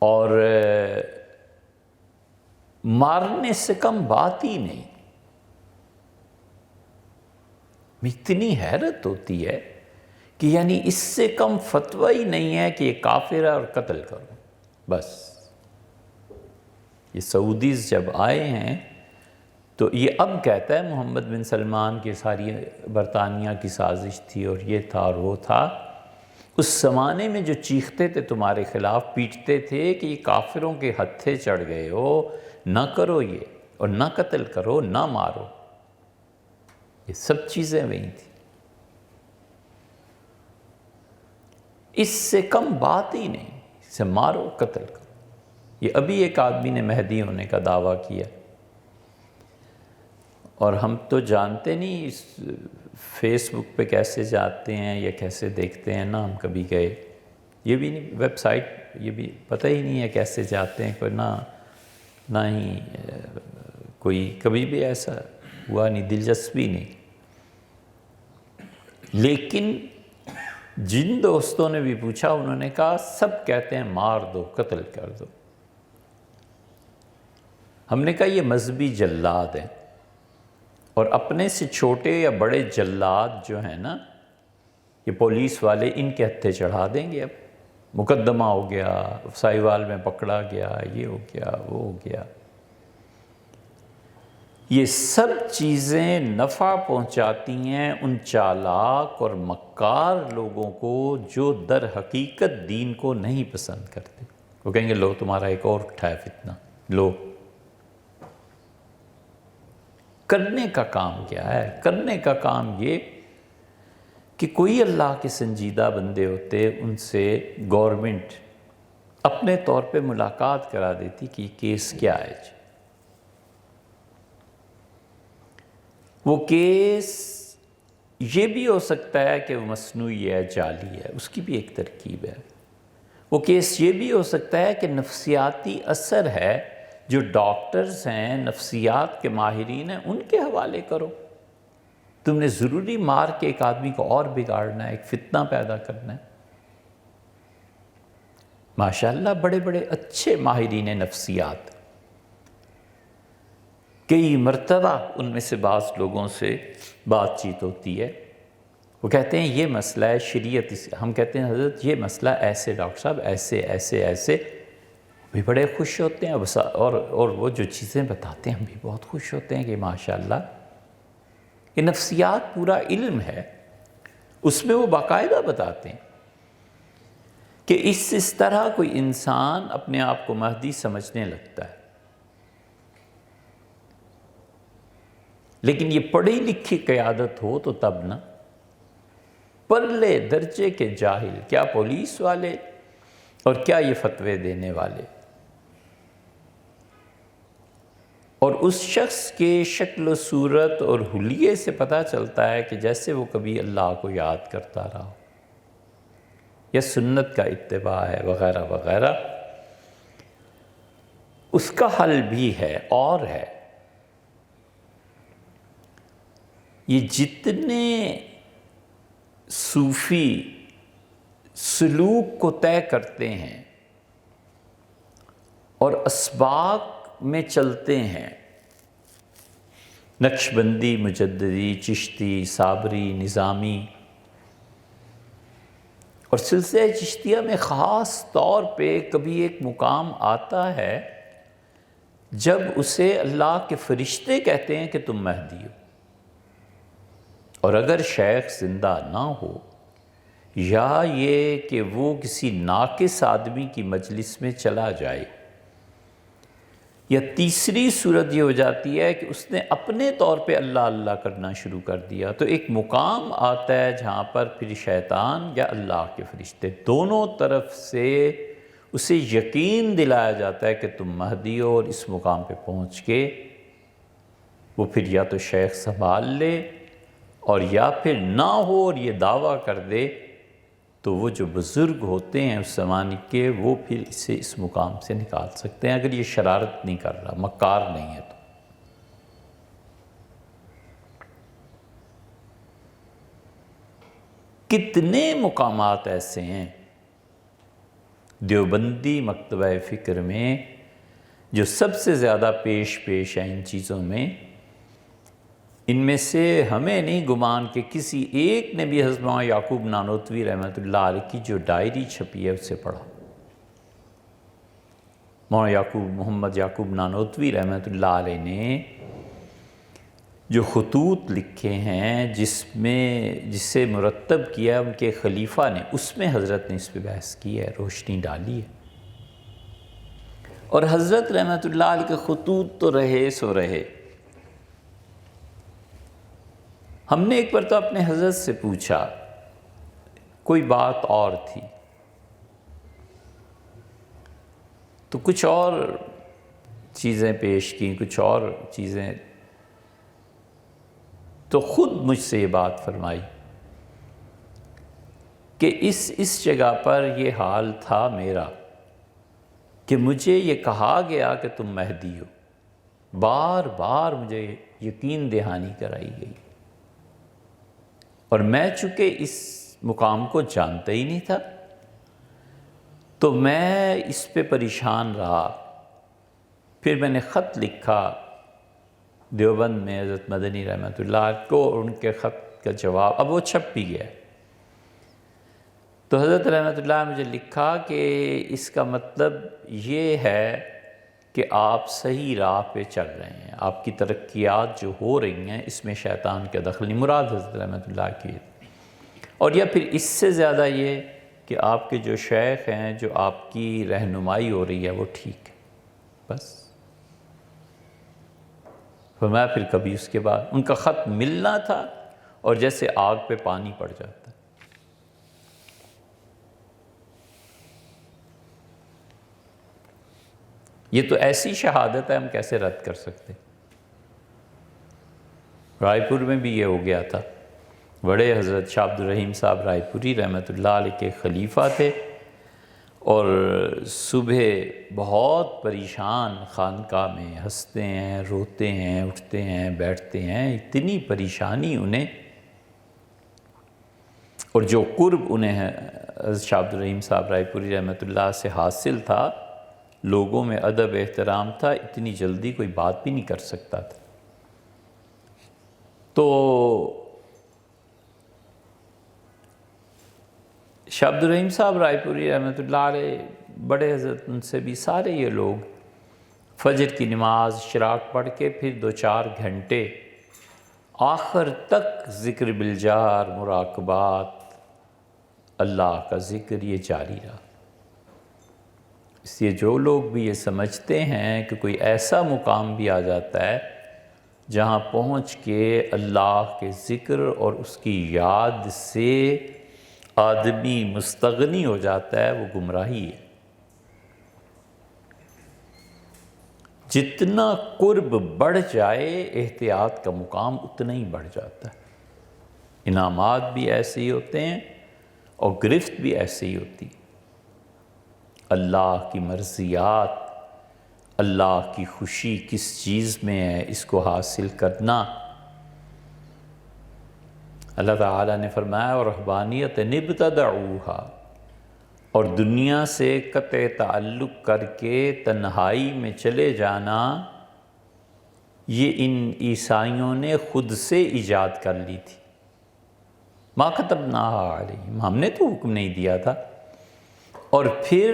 اور مارنے سے کم بات ہی نہیں. اتنی حیرت ہوتی ہے کہ یعنی اس سے کم فتویٰ ہی نہیں ہے کہ یہ کافر ہے اور قتل کرو. بس یہ سعودیز جب آئے ہیں تو یہ اب کہتا ہے محمد بن سلمان کی ساری برطانیہ کی سازش تھی اور یہ تھا اور وہ تھا. اس زمانے میں جو چیختے تھے تمہارے خلاف، پیٹتے تھے کہ یہ کافروں کے ہتھے چڑھ گئے ہو، نہ کرو یہ، اور نہ قتل کرو، نہ مارو. یہ سب چیزیں وہی تھیں. اس سے کم بات ہی نہیں، اسے مارو، قتل کرو. یہ ابھی ایک آدمی نے مہدی ہونے کا دعویٰ کیا، اور ہم تو جانتے نہیں اس فیس بک پہ کیسے جاتے ہیں یا کیسے دیکھتے ہیں. نہ ہم کبھی گئے، یہ بھی نہیں، ویب سائٹ یہ بھی پتہ ہی نہیں ہے کیسے جاتے ہیں. کوئی نہ ہی کوئی کبھی بھی ایسا ہوا نہیں، دلچسپی نہیں. لیکن جن دوستوں نے بھی پوچھا انہوں نے کہا سب کہتے ہیں مار دو، قتل کر دو. ہم نے کہا یہ مذہبی جلاد ہیں، اور اپنے سے چھوٹے یا بڑے جلاد جو ہیں نا، یہ پولیس والے، ان کے ہتھے چڑھا دیں گے. اب مقدمہ ہو گیا، سائیوال میں پکڑا گیا، یہ ہو گیا، وہ ہو گیا. یہ سب چیزیں نفع پہنچاتی ہیں ان چالاک اور مکار لوگوں کو جو در حقیقت دین کو نہیں پسند کرتے. وہ کہیں گے لو تمہارا ایک اور اٹھا ہے فتنہ، لو. کرنے کا کام کیا ہے؟ کرنے کا کام یہ کہ کوئی اللہ کے سنجیدہ بندے ہوتے، ان سے گورنمنٹ اپنے طور پہ ملاقات کرا دیتی کہ یہ کیس کیا ہے. وہ کیس یہ بھی ہو سکتا ہے کہ وہ مصنوعی ہے، جعلی ہے، اس کی بھی ایک ترکیب ہے. وہ کیس یہ بھی ہو سکتا ہے کہ نفسیاتی اثر ہے، جو ڈاکٹرز ہیں، نفسیات کے ماہرین ہیں، ان کے حوالے کرو. تم نے ضروری مار کے ایک آدمی کو اور بگاڑنا ہے، ایک فتنہ پیدا کرنا ہے. ماشاءاللہ بڑے بڑے اچھے ماہرین نفسیات، کئی مرتبہ ان میں سے بعض لوگوں سے بات چیت ہوتی ہے. وہ کہتے ہیں یہ مسئلہ ہے شریعت، ہم کہتے ہیں حضرت یہ مسئلہ ایسے، ڈاکٹر صاحب ایسے ایسے ایسے، بھی بڑے خوش ہوتے ہیں. اور وہ جو چیزیں بتاتے ہیں ہم بھی بہت خوش ہوتے ہیں کہ ماشاءاللہ یہ نفسیات پورا علم ہے. اس میں وہ باقاعدہ بتاتے ہیں کہ اس طرح کوئی انسان اپنے آپ کو مہدی سمجھنے لگتا ہے. لیکن یہ پڑھی لکھی قیادت ہو تو تب نہ. پرلے درجے کے جاہل، کیا پولیس والے اور کیا یہ فتوے دینے والے. اور اس شخص کے شکل و صورت اور حلیے سے پتہ چلتا ہے کہ جیسے وہ کبھی اللہ کو یاد کرتا رہا ہو یا سنت کا اتباع ہے وغیرہ وغیرہ. اس کا حل بھی ہے اور ہے. یہ جتنے صوفی سلوک کو طے کرتے ہیں اور اسباق میں چلتے ہیں، نقشبندی، مجددی، چشتی، صابری، نظامی، اور سلسلہ چشتیہ میں خاص طور پہ کبھی ایک مقام آتا ہے جب اسے اللہ کے فرشتے کہتے ہیں کہ تم مہدی ہو. اور اگر شیخ زندہ نہ ہو یا یہ کہ وہ کسی ناقص آدمی کی مجلس میں چلا جائے، یا تیسری صورت یہ ہو جاتی ہے کہ اس نے اپنے طور پہ اللہ اللہ کرنا شروع کر دیا، تو ایک مقام آتا ہے جہاں پر پھر شیطان یا اللہ کے فرشتے دونوں طرف سے اسے یقین دلایا جاتا ہے کہ تم مہدی ہو، اور اس مقام پہ پہنچ کے وہ پھر یا تو شیخ سنبھال لے، اور یا پھر نہ ہو اور یہ دعویٰ کر دے، تو وہ جو بزرگ ہوتے ہیں اس زمانے کے، وہ پھر اسے اس مقام سے نکال سکتے ہیں، اگر یہ شرارت نہیں کر رہا، مکار نہیں ہے تو۔ کتنے مقامات ایسے ہیں دیوبندی مکتبہ فکر میں جو سب سے زیادہ پیش ہیں ان چیزوں میں؟ ان میں سے ہمیں نہیں گمان کہ کسی ایک نے بھی حضرت مولانا یعقوب نانوتوی رحمۃ اللہ علیہ کی جو ڈائری چھپی ہے اسے پڑھا۔ مولانا محمد یعقوب نانوتوی رحمۃ اللہ علیہ نے جو خطوط لکھے ہیں، جسے مرتب کیا ان کے خلیفہ نے، اس میں حضرت نے اس پہ بحث کی ہے، روشنی ڈالی ہے۔ اور حضرت رحمۃ اللہ علیہ کے خطوط تو رہے سو رہے۔ ہم نے ایک مرتبہ اپنے حضرت سے پوچھا، کوئی بات اور تھی، تو کچھ اور چیزیں پیش کی، کچھ اور چیزیں، تو خود مجھ سے یہ بات فرمائی کہ اس جگہ پر یہ حال تھا میرا کہ مجھے یہ کہا گیا کہ تم مہدی ہو، بار بار مجھے یقین دہانی کرائی گئی، اور میں چونکہ اس مقام کو جانتا ہی نہیں تھا، تو میں اس پہ پریشان رہا۔ پھر میں نے خط لکھا دیوبند میں حضرت مدنی رحمۃ اللہ کو، اور ان کے خط کا جواب اب وہ چھپ بھی گیا ہے۔ تو حضرت رحمۃ اللہ نے مجھے لکھا کہ اس کا مطلب یہ ہے کہ آپ صحیح راہ پہ چل رہے ہیں، آپ کی ترقیات جو ہو رہی ہیں اس میں شیطان کا دخل نہیں، مراد حضرت رحمۃ اللہ کی۔ اور یا پھر اس سے زیادہ یہ کہ آپ کے جو شیخ ہیں، جو آپ کی رہنمائی ہو رہی ہے وہ ٹھیک ہے، بس۔ فرمایا پھر کبھی اس کے بعد ان کا خط ملنا تھا، اور جیسے آگ پہ پانی پڑ جاتا ہے۔ یہ تو ایسی شہادت ہے، ہم کیسے رد کر سکتے؟ رائے پور میں بھی یہ ہو گیا تھا، بڑے حضرت شاہ عبد الرحیم صاحب رائے پوری رحمۃ اللہ علیہ کے خلیفہ تھے، اور صبح بہت پریشان خانقاہ میں ہنستے ہیں، روتے ہیں، اٹھتے ہیں، بیٹھتے ہیں، اتنی پریشانی انہیں، اور جو قرب انہیں حضرت شاہ عبد الرحیم صاحب رائے پوری رحمۃ اللہ سے حاصل تھا، لوگوں میں ادب احترام تھا، اتنی جلدی کوئی بات بھی نہیں کر سکتا تھا۔ تو شاہ عبد الرحیم صاحب رائے پوری رحمۃ اللہ علیہ، بڑے حضرت ان سے بھی سارے یہ لوگ فجر کی نماز اشراق پڑھ کے پھر 2-4 گھنٹے آخر تک ذکر بالجار، مراقبات، اللہ کا ذکر، یہ جاری رہا۔ اس لیے جو لوگ بھی یہ سمجھتے ہیں کہ کوئی ایسا مقام بھی آ جاتا ہے جہاں پہنچ کے اللہ کے ذکر اور اس کی یاد سے آدمی مستغنی ہو جاتا ہے، وہ گمراہی ہے۔ جتنا قرب بڑھ جائے احتیاط کا مقام اتنا ہی بڑھ جاتا ہے۔ انعامات بھی ایسے ہی ہوتے ہیں اور گرفت بھی ایسے ہی ہوتی ہے۔ اللہ کی مرضیات، اللہ کی خوشی کس چیز میں ہے، اس کو حاصل کرنا۔ اللہ تعالیٰ نے فرمایا وَرَهْبَانِيَّةً ابْتَدَعُوهَا، اور دنیا سے قطع تعلق کر کے تنہائی میں چلے جانا، یہ ان عیسائیوں نے خود سے ایجاد کر لی تھی۔ مَا كَتَبْنَاهَا عَلَيْهِمْ، ہم نے تو حکم نہیں دیا تھا۔ اور پھر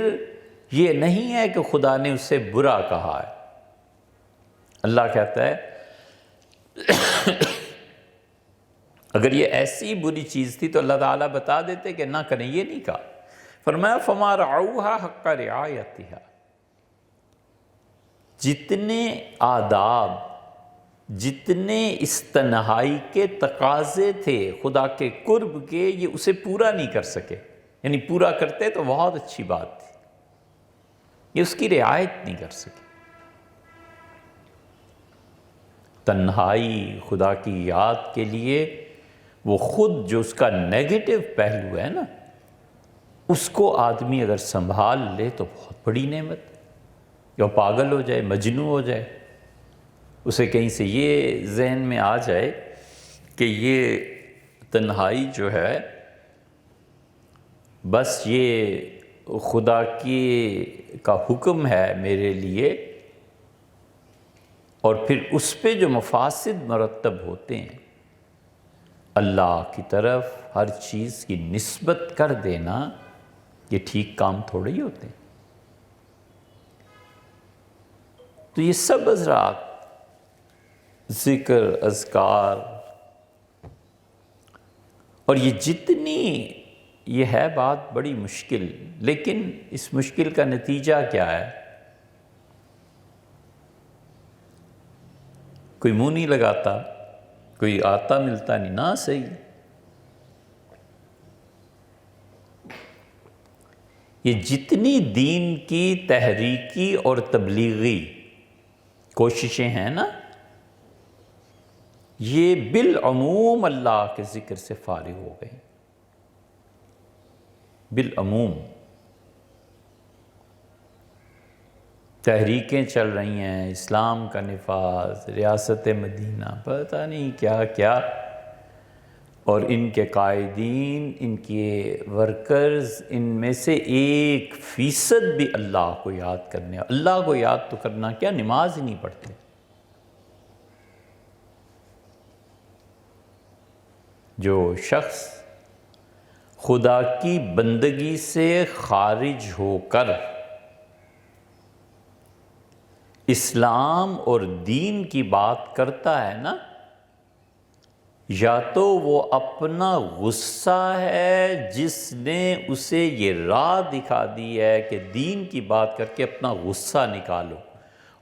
یہ نہیں ہے کہ خدا نے اسے برا کہا ہے۔ اللہ کہتا ہے اگر یہ ایسی بری چیز تھی تو اللہ تعالیٰ بتا دیتے کہ نہ کریں، یہ نہیں کہا۔ فرمایا فَمَا رَعَوْهَا حَقَّ رِعَایَتِهَا، جتنے آداب، جتنے اس تنہائی کے تقاضے تھے خدا کے قرب کے، یہ اسے پورا نہیں کر سکے۔ یعنی پورا کرتے تو بہت اچھی بات تھی، یہ اس کی رعایت نہیں کر سکے۔ تنہائی خدا کی یاد کے لیے وہ خود جو اس کا نیگیٹو پہلو ہے نا، اس کو آدمی اگر سنبھال لے تو بہت بڑی نعمت ہے۔ یا پاگل ہو جائے، مجنون ہو جائے، اسے کہیں سے یہ ذہن میں آ جائے کہ یہ تنہائی جو ہے بس یہ خدا کا حکم ہے میرے لیے، اور پھر اس پہ جو مفاسد مرتب ہوتے ہیں، اللہ کی طرف ہر چیز کی نسبت کر دینا، یہ ٹھیک کام تھوڑے ہی ہوتے ہیں۔ تو یہ سب حضرات ذکر، اذکار، اور یہ جتنی یہ ہے بات بڑی مشکل، لیکن اس مشکل کا نتیجہ کیا ہے؟ کوئی منہ نہیں لگاتا، کوئی آتا ملتا نہیں، نہ صحیح۔ یہ جتنی دین کی تحریکی اور تبلیغی کوششیں ہیں نا، یہ بالعموم اللہ کے ذکر سے فارغ ہو گئی، بالعموم۔ تحریکیں چل رہی ہیں، اسلام کا نفاذ، ریاست مدینہ، پتہ نہیں کیا کیا، اور ان کے قائدین، ان کے ورکرز، ان میں سے 1% بھی اللہ کو یاد کرنے، اللہ کو یاد تو کرنا کیا، نماز ہی نہیں پڑھتے۔ جو شخص خدا کی بندگی سے خارج ہو کر اسلام اور دین کی بات کرتا ہے نا، یا تو وہ اپنا غصہ ہے جس نے اسے یہ راہ دکھا دی ہے کہ دین کی بات کر کے اپنا غصہ نکالو،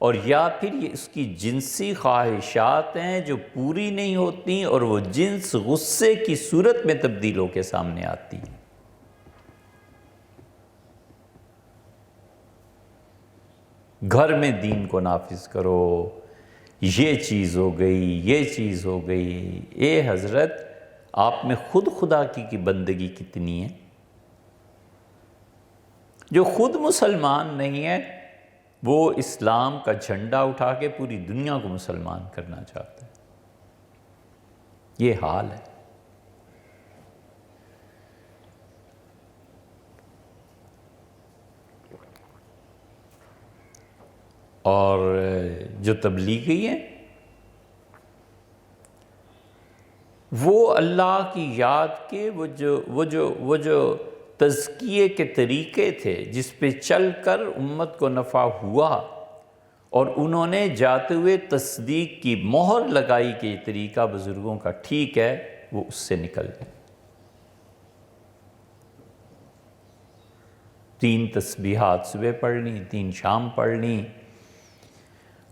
اور یا پھر یہ اس کی جنسی خواہشات ہیں جو پوری نہیں ہوتی، اور وہ جنس غصے کی صورت میں تبدیل ہو کے سامنے آتی ہے۔ گھر میں دین کو نافذ کرو، یہ چیز ہو گئی، یہ چیز ہو گئی۔ اے حضرت، آپ میں خود خدا کی بندگی کتنی ہے؟ جو خود مسلمان نہیں ہے وہ اسلام کا جھنڈا اٹھا کے پوری دنیا کو مسلمان کرنا چاہتا ہے۔ یہ حال ہے۔ اور جو تبلیغی ہیں وہ اللہ کی یاد کے وہ جو تزکیے کے طریقے تھے جس پہ چل کر امت کو نفع ہوا، اور انہوں نے جاتے ہوئے تصدیق کی مہر لگائی کہ یہ طریقہ بزرگوں کا ٹھیک ہے، وہ اس سے نکل گئے۔ 3 تسبیحات صبح پڑھنی، 3 شام پڑھنی،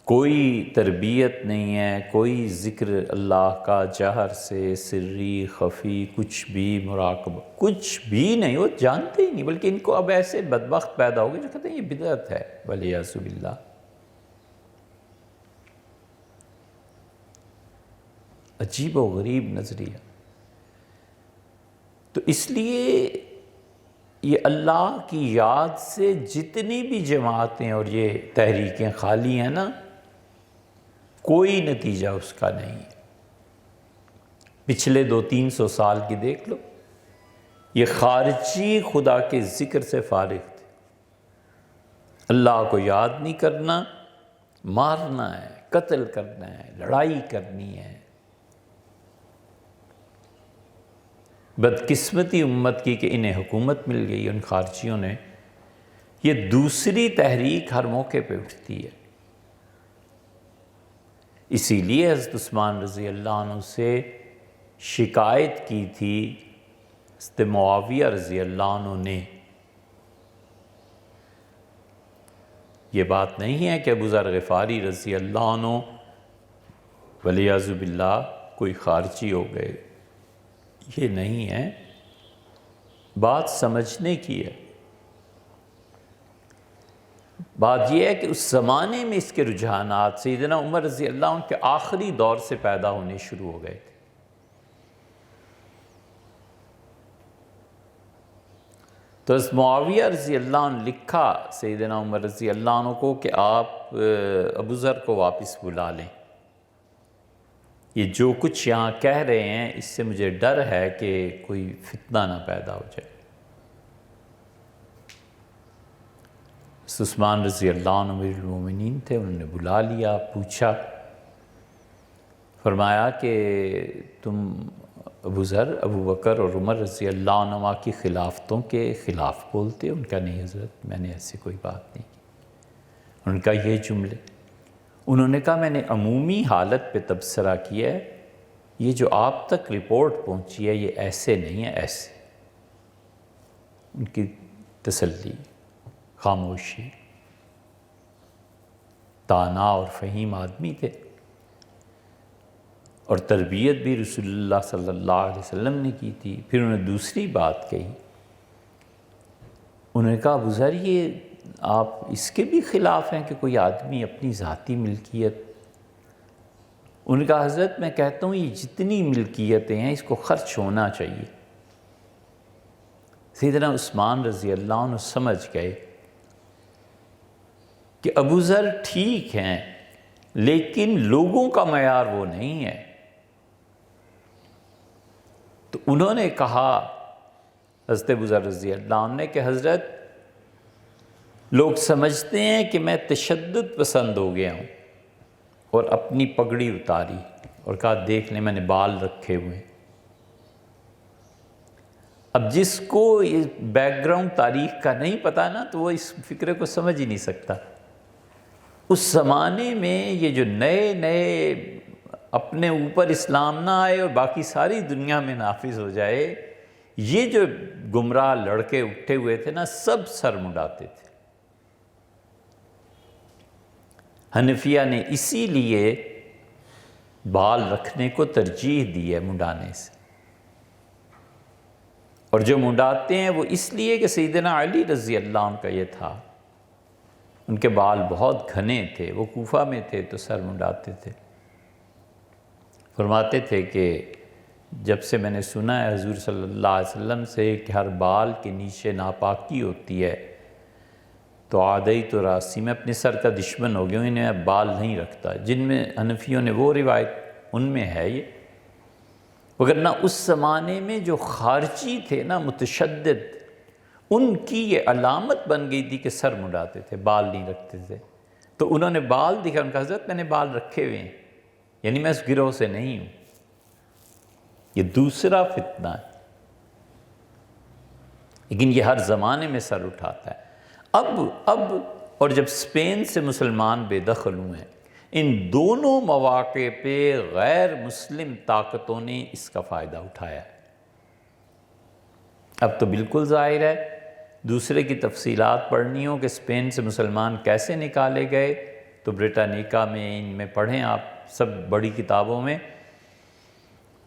کوئی تربیت نہیں ہے، کوئی ذکر اللہ کا جہر سے، سری، خفی، کچھ بھی مراقبہ، کچھ بھی نہیں، وہ جانتے ہی نہیں، بلکہ ان کو اب ایسے بدبخت پیدا ہو گئے جو کہتے ہیں یہ بدعت ہے، والیاذ باللہ۔ عجیب و غریب نظریہ۔ تو اس لیے یہ اللہ کی یاد سے جتنی بھی جماعتیں اور یہ تحریکیں خالی ہیں نا، کوئی نتیجہ اس کا نہیں ہے۔ پچھلے 200-300 سال کی دیکھ لو، یہ خارجی خدا کے ذکر سے فارغ تھے۔ اللہ کو یاد نہیں کرنا، مارنا ہے، قتل کرنا ہے، لڑائی کرنی ہے۔ بدقسمتی امت کی کہ انہیں حکومت مل گئی، ان خارجیوں نے۔ یہ دوسری تحریک ہر موقع پہ اٹھتی ہے۔ اسی لیے حضرت عثمان رضی اللہ عنہ سے شکایت کی تھی حضرت معاویہ رضی اللہ عنہ نے. یہ بات نہیں ہے کہ ابو ذر غفاری رضی اللہ عنہ والعیاذ باللہ کوئی خارجی ہو گئے، یہ نہیں ہے، بات سمجھنے کی ہے. بات یہ ہے کہ اس زمانے میں اس کے رجحانات سیدنا عمر رضی اللہ عنہ کے آخری دور سے پیدا ہونے شروع ہو گئے تھے. تو حضرت معاویہ رضی اللہ عنہ لکھا سیدنا عمر رضی اللہ عنہ کو کہ آپ ابو ذر کو واپس بلا لیں، یہ جو کچھ یہاں کہہ رہے ہیں اس سے مجھے ڈر ہے کہ کوئی فتنہ نہ پیدا ہو جائے. عثمان رضی اللہ عنہ امیر المومنین تھے، انہوں نے بلا لیا، پوچھا، فرمایا کہ تم ابو ذر، ابو بکر اور عمر رضی اللہ عنہ کی خلافتوں کے خلاف بولتے ہو؟ ان کا نہیں حضرت، میں نے ایسی کوئی بات نہیں کی. ان کا یہ جملے، انہوں نے کہا میں نے عمومی حالت پہ تبصرہ کیا ہے، یہ جو آپ تک رپورٹ پہنچی ہے یہ ایسے نہیں ہے، ایسے. ان کی تسلی، خاموشی. دانا اور فہیم آدمی تھے، اور تربیت بھی رسول اللہ صلی اللہ علیہ وسلم نے کی تھی. پھر انہوں نے دوسری بات کہی، انہوں نے کہا ابو ذر یہ آپ اس کے بھی خلاف ہیں کہ کوئی آدمی اپنی ذاتی ملکیت. انہوں نے کہا حضرت میں کہتا ہوں یہ جتنی ملکیتیں ہیں اس کو خرچ ہونا چاہیے. سیدنا عثمان رضی اللہ عنہ سمجھ گئے کہ ابو ذر ٹھیک ہیں لیکن لوگوں کا معیار وہ نہیں ہے. تو انہوں نے کہا حضرت ابو ذر رضی اللہ عنہ نے کہ حضرت لوگ سمجھتے ہیں کہ میں تشدد پسند ہو گیا ہوں، اور اپنی پگڑی اتاری اور کہا دیکھ لیں میں نے بال رکھے ہوئے. اب جس کو اس بیک گراؤنڈ تاریخ کا نہیں پتا نا تو وہ اس فکرے کو سمجھ ہی نہیں سکتا. اس زمانے میں یہ جو نئے نئے اپنے اوپر اسلام نہ آئے اور باقی ساری دنیا میں نافذ ہو جائے، یہ جو گمراہ لڑکے اٹھے ہوئے تھے نا سب سر منڈاتے تھے. حنفیہ نے اسی لیے بال رکھنے کو ترجیح دی ہے منڈانے سے، اور جو منڈاتے ہیں وہ اس لیے کہ سیدنا علی رضی اللہ عنہ کا یہ تھا، ان کے بال بہت گھنے تھے، وہ کوفہ میں تھے تو سر منڈاتے تھے. فرماتے تھے کہ جب سے میں نے سنا ہے حضور صلی اللہ علیہ وسلم سے کہ ہر بال کے نیچے ناپاکی ہوتی ہے تو عادی تو راسی میں اپنے سر کا دشمن ہو گیا ہوں، انہیں بال نہیں رکھتا. جن میں حنفیوں نے وہ روایت ان میں ہے یہ، وگرنہ اس زمانے میں جو خارجی تھے نا متشدد، ان کی یہ علامت بن گئی تھی کہ سر منڈاتے تھے، بال نہیں رکھتے تھے. تو انہوں نے بال دکھا، ان کا حضرت میں نے بال رکھے ہوئے ہیں، یعنی میں اس گروہ سے نہیں ہوں. یہ دوسرا فتنہ ہے، لیکن یہ ہر زمانے میں سر اٹھاتا ہے. اب اور جب اسپین سے مسلمان بے دخل ہوئے ہیں، ان دونوں مواقع پہ غیر مسلم طاقتوں نے اس کا فائدہ اٹھایا ہے. اب تو بالکل ظاہر ہے، دوسرے کی تفصیلات پڑھنی ہو کہ اسپین سے مسلمان کیسے نکالے گئے تو برٹانیکا میں ان میں پڑھیں آپ سب بڑی کتابوں میں،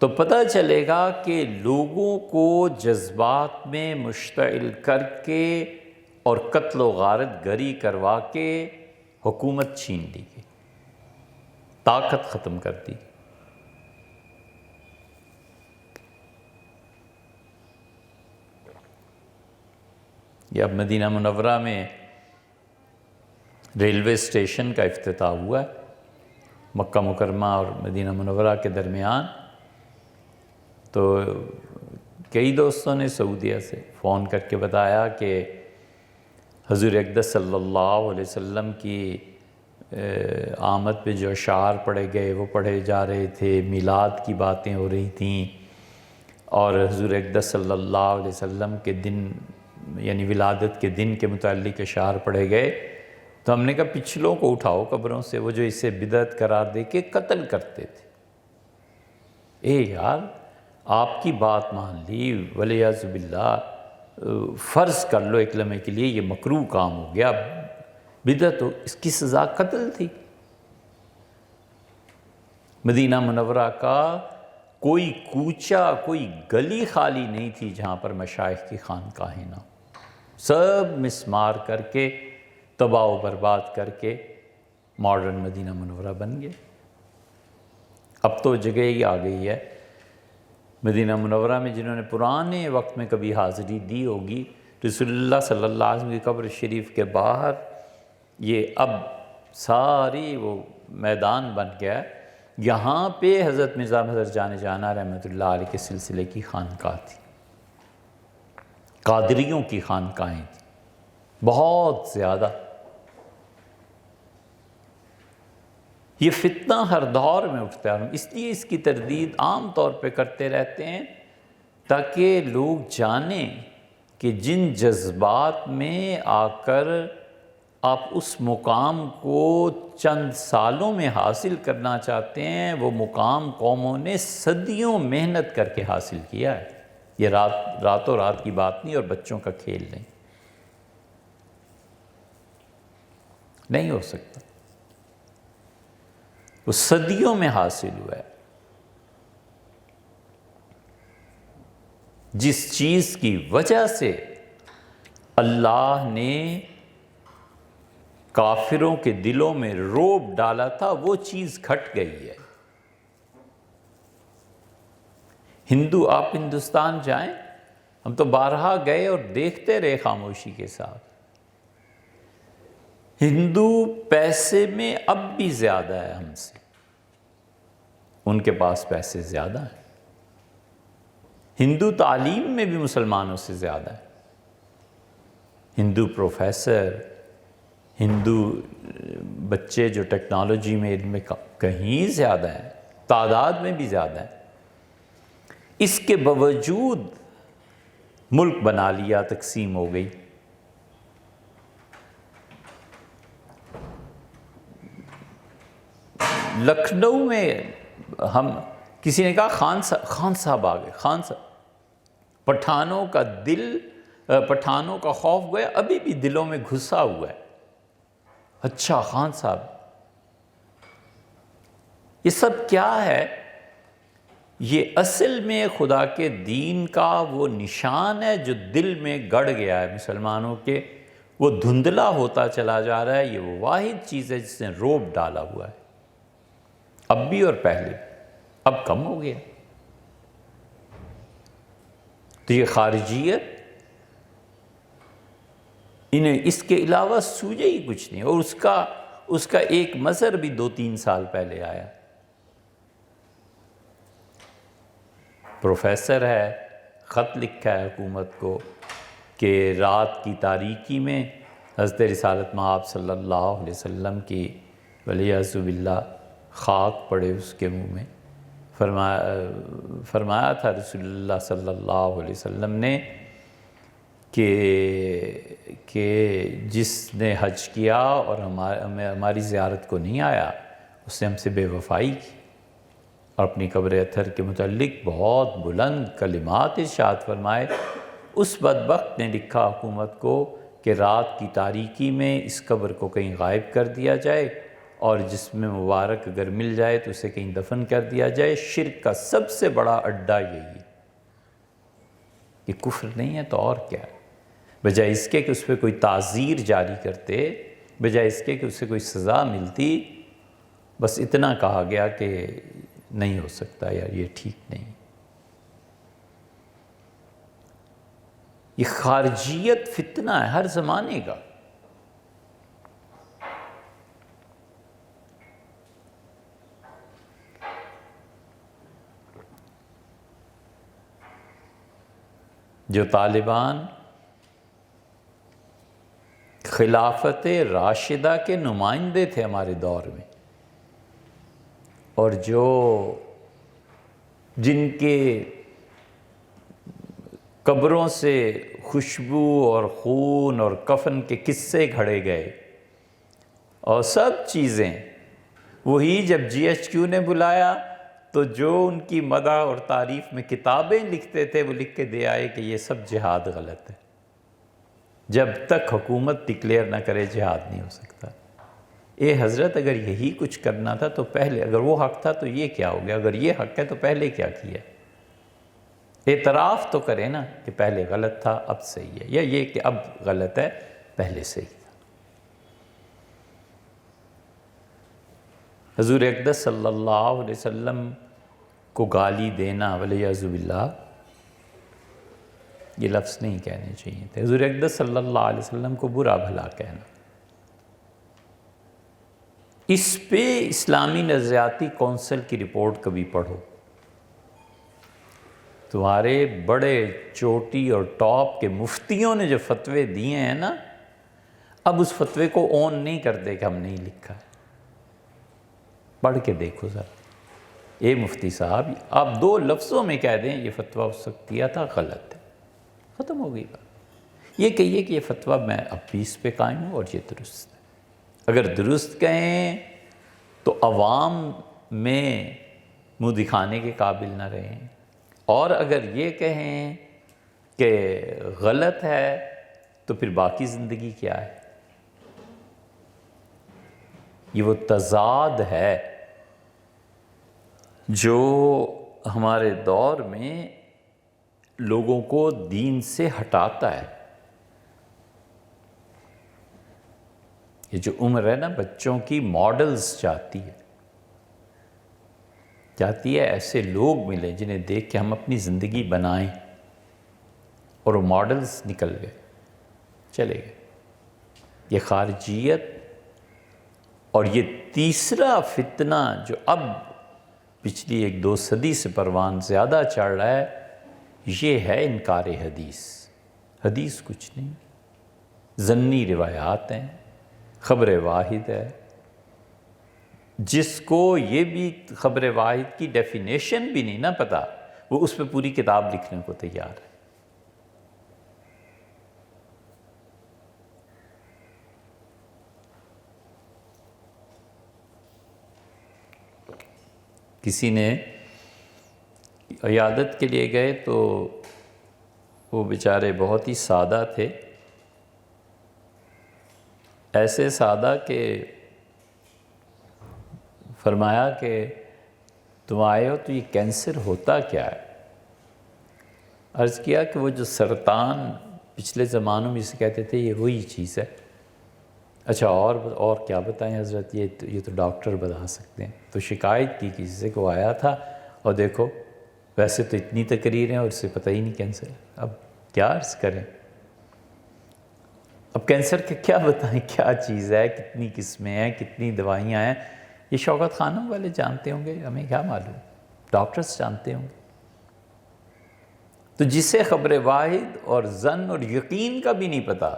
تو پتہ چلے گا کہ لوگوں کو جذبات میں مشتعل کر کے اور قتل و غارت گری کروا کے حکومت چھین لی گئی، طاقت ختم کر دی. یہ اب مدینہ منورہ میں ریلوے اسٹیشن کا افتتاح ہوا ہے، مکہ مکرمہ اور مدینہ منورہ کے درمیان. تو کئی دوستوں نے سعودیہ سے فون کر کے بتایا کہ حضور اقدس صلی اللہ علیہ وسلم کی آمد پہ جو اشعار پڑھے گئے وہ پڑھے جا رہے تھے، میلاد کی باتیں ہو رہی تھیں، اور حضور اقدس صلی اللہ علیہ وسلم کے دن یعنی ولادت کے دن کے متعلق اشعار پڑھے گئے. تو ہم نے کہا پچھلوں کو اٹھاؤ قبروں سے، وہ جو اسے بدعت قرار دے کے قتل کرتے تھے. یار آپ کی بات مان لی، ولیعذ باللہ فرض کر لو ایک لمحے کے لیے یہ مکروہ کام ہو گیا، بدعت ہو، اس کی سزا قتل تھی۔ مدینہ منورہ کا کوئی کوچہ، کوئی گلی خالی نہیں تھی جہاں پر مشائخ کی خانقاہیں نہ، سب مسمار کر کے تباہ و برباد کر کے ماڈرن مدینہ منورہ بن گئے۔ اب تو جگہ ہی آ گئی ہے مدینہ منورہ میں، جنہوں نے پرانے وقت میں کبھی حاضری دی ہوگی، رسول اللہ صلی اللہ علیہ وسلم کی قبر شریف کے باہر یہ اب ساری وہ میدان بن گیا ہے، یہاں پہ حضرت مرزا مظہر جان جانا رحمۃ اللہ علیہ کے سلسلے کی خانقاہ تھی، قادریوں کی خانقاہیں تھیں بہت زیادہ۔ یہ فتنہ ہر دور میں اٹھتا ہے، اور اس لیے اس کی تردید عام طور پہ کرتے رہتے ہیں تاکہ لوگ جانیں کہ جن جذبات میں آ کر آپ اس مقام کو چند سالوں میں حاصل کرنا چاہتے ہیں، وہ مقام قوموں نے صدیوں محنت کر کے حاصل کیا ہے۔ یہ راتوں رات کی بات نہیں اور بچوں کا کھیل نہیں ہو سکتا، وہ صدیوں میں حاصل ہوا ہے۔ جس چیز کی وجہ سے اللہ نے کافروں کے دلوں میں رعب ڈالا تھا، وہ چیز گھٹ گئی ہے۔ آپ ہندوستان جائیں، ہم تو بارہا گئے اور دیکھتے رہے خاموشی کے ساتھ، ہندو پیسے میں اب بھی زیادہ ہے ہم سے، ان کے پاس پیسے زیادہ ہیں۔ ہندو تعلیم میں بھی مسلمانوں سے زیادہ ہے، ہندو پروفیسر، ہندو بچے جو ٹیکنالوجی میں علم میں کہیں زیادہ ہیں، تعداد میں بھی زیادہ ہیں۔ اس کے باوجود ملک بنا لیا، تقسیم ہو گئی۔ لکھنؤ میں کسی نے کہا خان صاحب آ گئے، خان صاحب، پٹھانوں کا دل، پٹھانوں کا خوف گویا ابھی بھی دلوں میں گھسا ہوا ہے۔ اچھا خان صاحب، یہ سب کیا ہے؟ یہ اصل میں خدا کے دین کا وہ نشان ہے جو دل میں گڑ گیا ہے مسلمانوں کے، وہ دھندلا ہوتا چلا جا رہا ہے۔ یہ وہ واحد چیز ہے جس نے رعب ڈالا ہوا ہے، اب بھی اور پہلے بھی، اب کم ہو گیا۔ تو یہ خارجیت، انہیں اس کے علاوہ سوجے ہی کچھ نہیں، اور اس کا ایک مظہر بھی 2-3 سال پہلے آیا۔ پروفیسر ہے، خط لکھا ہے حکومت کو کہ رات کی تاریکی میں حضرت رسالت مآب صلی اللہ علیہ وسلم کی ولیعذ باللہ خاک پڑے اس کے منہ میں۔ فرمایا تھا رسول اللہ صلی اللہ علیہ وسلم نے کہ جس نے حج کیا اور ہماری زیارت کو نہیں آیا، اس نے ہم سے بے وفائی کی، اور اپنی قبر اطہر کے متعلق بہت بلند کلمات ارشاد فرمائے۔ اس بدبخت نے لکھا حکومت کو کہ رات کی تاریکی میں اس قبر کو کہیں غائب کر دیا جائے، اور جسم مبارک اگر مل جائے تو اسے کہیں دفن کر دیا جائے۔ شرک کا سب سے بڑا اڈا یہی ہے، یہ کفر نہیں ہے تو اور کیا ہے؟ بجائے اس کے کہ اس پہ کوئی تعزیر جاری کرتے، بجائے اس کے کہ اسے کوئی سزا ملتی، بس اتنا کہا گیا کہ نہیں ہو سکتا یار، یہ ٹھیک نہیں۔ یہ خارجیت فتنہ ہے ہر زمانے کا۔ جو طالبان خلافت راشدہ کے نمائندے تھے ہمارے دور میں، اور جن کے قبروں سے خوشبو اور خون اور کفن کے قصے گھڑے گئے، اور سب چیزیں وہی جب GHQ نے بلایا تو جو ان کی مدح اور تعریف میں کتابیں لکھتے تھے وہ لکھ کے دے آئے کہ یہ سب جہاد غلط ہے، جب تک حکومت ڈکلیئر نہ کرے جہاد نہیں ہو سکتا۔ اے حضرت، اگر یہی کچھ کرنا تھا تو پہلے، اگر وہ حق تھا تو یہ کیا ہو گیا؟ اگر یہ حق ہے تو پہلے کیا کیا؟ اعتراف تو کرے نا کہ پہلے غلط تھا اب صحیح ہے، یا یہ کہ اب غلط ہے پہلے صحیح تھا۔ حضور اقدس صلی اللہ علیہ وسلم کو گالی دینا والعیاذ باللہ، یہ لفظ نہیں کہنے چاہیے تھے۔ حضور اقدس صلی اللہ علیہ وسلم کو برا بھلا کہنا، اس پہ اسلامی نظریاتی کونسل کی رپورٹ کبھی پڑھو، تمہارے بڑے چوٹی اور ٹاپ کے مفتیوں نے جو فتوے دیے ہیں نا، اب اس فتوے کو اون نہیں کرتے کہ ہم نہیں لکھا ہے۔ پڑھ کے دیکھو ذرا، اے مفتی صاحب آپ 2 لفظوں میں کہہ دیں یہ فتویٰ اس وقت دیا تھا غلط ہے، ختم ہو گئی بات۔ یہ کہیے کہ یہ فتویٰ میں اب بھی اس پہ قائم ہوں اور یہ درست ہے۔ اگر درست کہیں تو عوام میں منہ دکھانے کے قابل نہ رہیں، اور اگر یہ کہیں کہ غلط ہے تو پھر باقی زندگی کیا ہے؟ یہ وہ تضاد ہے جو ہمارے دور میں لوگوں کو دین سے ہٹاتا ہے۔ یہ جو عمر ہے نا بچوں کی، ماڈلز چاہتی ہے ایسے لوگ ملیں جنہیں دیکھ کے ہم اپنی زندگی بنائیں، اور وہ ماڈلز نکل گئے، چلے گئے۔ یہ خارجیت اور یہ تیسرا فتنہ جو اب پچھلی 1-2 صدی سے پروان زیادہ چڑھ رہا ہے، یہ ہے انکار حدیث۔ حدیث کچھ نہیں، ظنی روایات ہیں، خبر واحد ہے۔ جس کو یہ بھی خبر واحد کی ڈیفینیشن بھی نہیں نا پتا، وہ اس پہ پوری کتاب لکھنے کو تیار ہے۔ کسی نے عیادت کے لیے گئے تو وہ بیچارے بہت ہی سادہ تھے، ایسے سادہ کہ فرمایا کہ تم آئے ہو تو یہ کینسر ہوتا کیا ہے؟ عرض کیا کہ وہ جو سرطان پچھلے زمانوں میں اسے کہتے تھے، یہ وہی چیز ہے۔ اچھا اور کیا بتائیں حضرت؟ یہ تو ڈاکٹر بتا سکتے ہیں۔ تو شکایت کی کسی سے کہ وہ آیا تھا اور دیکھو ویسے تو اتنی تقریر ہیں اور اسے پتہ ہی نہیں کینسر ہے، اب کیا عرض کریں؟ اب کینسر کے کیا بتائیں، کیا چیز ہے، کتنی قسمیں ہیں، کتنی دوائیاں ہیں؟ یہ شوکت خانم والے جانتے ہوں گے، ہمیں کیا معلوم، ڈاکٹرز جانتے ہوں گے۔ تو جسے خبر واحد اور ظن اور یقین کا بھی نہیں پتا،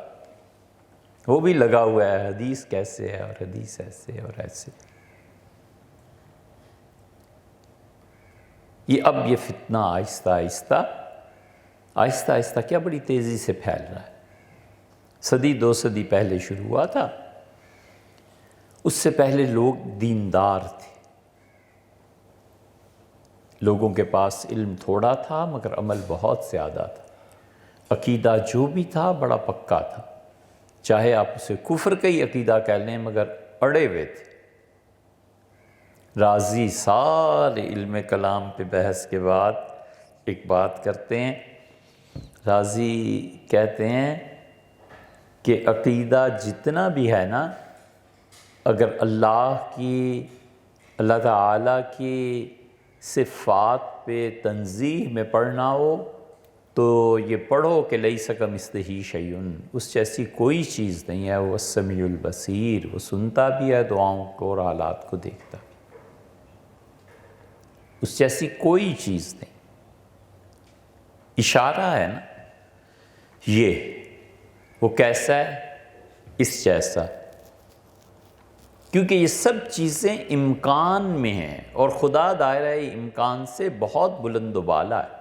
وہ بھی لگا ہوا ہے حدیث کیسے ہے اور حدیث ایسے اور ایسے۔ یہ فتنہ آہستہ آہستہ کیا بڑی تیزی سے پھیل رہا ہے۔ صدی 2 صدی پہلے شروع ہوا تھا، اس سے پہلے لوگ دیندار تھے، لوگوں کے پاس علم تھوڑا تھا مگر عمل بہت زیادہ تھا، عقیدہ جو بھی تھا بڑا پکا تھا، چاہے آپ اسے کفر کا ہی عقیدہ کہہ لیں مگر اڑے ہوئے تھے۔ رازی سارے علم کلام پہ بحث کے بعد ایک بات کرتے ہیں، رازی کہتے ہیں کہ عقیدہ جتنا بھی ہے نا، اگر اللہ تعالیٰ کی صفات پہ تنزیہ میں پڑھنا ہو تو یہ پڑھو کہ لیس کمثلہ شیء، اس جیسی کوئی چیز نہیں ہے، وہ السمیع البصیر، وہ سنتا بھی ہے دعاؤں کو اور حالات کو دیکھتا، اس جیسی کوئی چیز نہیں۔ اشارہ ہے نا یہ، وہ کیسا ہے؟ اس جیسا، کیونکہ یہ سب چیزیں امکان میں ہیں اور خدا دائرہ امکان سے بہت بلند و بالا ہے۔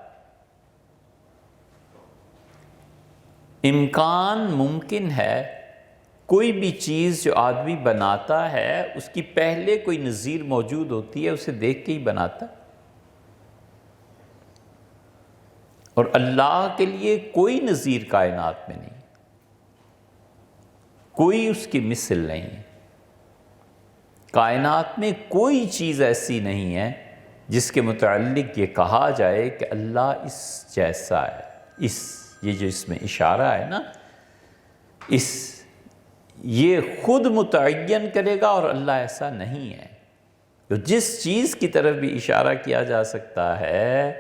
امکان ممکن ہے، کوئی بھی چیز جو آدمی بناتا ہے اس کی پہلے کوئی نظیر موجود ہوتی ہے، اسے دیکھ کے ہی بناتا ہے۔ اور اللہ کے لیے کوئی نظیر کائنات میں نہیں، کوئی اس کی مثل نہیں ہے۔ کائنات میں کوئی چیز ایسی نہیں ہے جس کے متعلق یہ کہا جائے کہ اللہ اس جیسا ہے۔ یہ جو اس میں اشارہ ہے نا، یہ خود متعین کرے گا، اور اللہ ایسا نہیں ہے۔ تو جس چیز کی طرف بھی اشارہ کیا جا سکتا ہے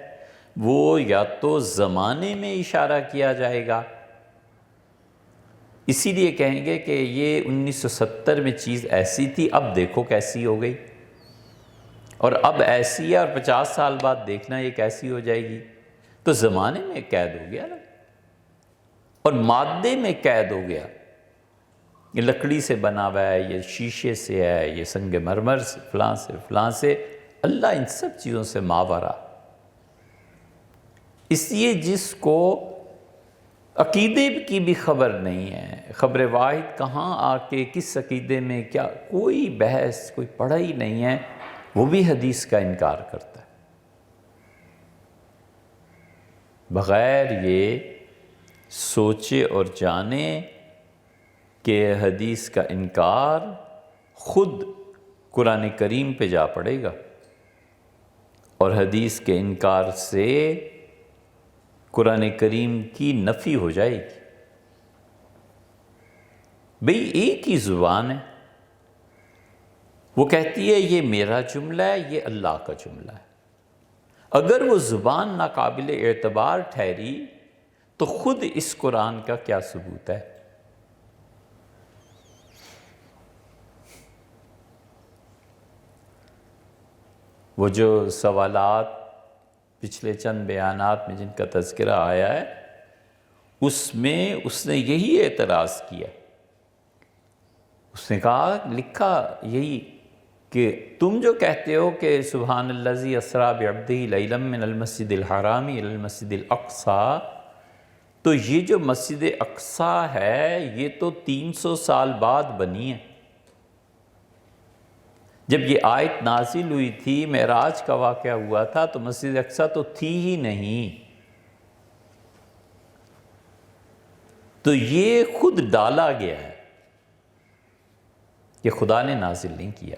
وہ یا تو زمانے میں اشارہ کیا جائے گا، اسی لیے کہیں گے کہ یہ 1970 میں چیز ایسی تھی، اب دیکھو کیسی ہو گئی، اور اب ایسی ہے اور 50 سال بعد دیکھنا یہ کیسی ہو جائے گی۔ تو زمانے میں قید ہو گیا نا، اور مادے میں قید ہو گیا۔ یہ لکڑی سے بنا ہوا ہے، یہ شیشے سے ہے، یہ سنگ مرمر سے، فلاں سے، اللہ ان سب چیزوں سے ماورا۔ اس لیے جس کو عقیدے کی بھی خبر نہیں ہے، خبر واحد کہاں آ کے کس عقیدے میں کیا، کوئی بحث کوئی پڑھا ہی نہیں ہے، وہ بھی حدیث کا انکار کرتا ہے بغیر یہ سوچے اور جانے کہ حدیث کا انکار خود قرآن کریم پہ جا پڑے گا، اور حدیث کے انکار سے قرآن کریم کی نفی ہو جائے گی۔ بھئی ایک ہی زبان ہے، وہ کہتی ہے یہ میرا جملہ ہے، یہ اللہ کا جملہ ہے۔ اگر وہ زبان ناقابل اعتبار ٹھہری تو خود اس قرآن کا کیا ثبوت ہے؟ وہ جو سوالات پچھلے چند بیانات میں جن کا تذکرہ آیا ہے، اس میں اس نے یہی اعتراض کیا، اس نے کہا، لکھا یہی کہ تم جو کہتے ہو کہ سبحان الذی اسریٰ بعبدہ لیلا من المسجد الحرام الی المسجد الاقصیٰ، تو یہ جو مسجد اقصیٰ ہے یہ تو 300 سال بعد بنی ہے۔ جب یہ آیت نازل ہوئی تھی، معراج کا واقعہ ہوا تھا، تو مسجد اقصیٰ تو تھی ہی نہیں۔ تو یہ خود ڈالا گیا ہے، یہ خدا نے نازل نہیں کیا،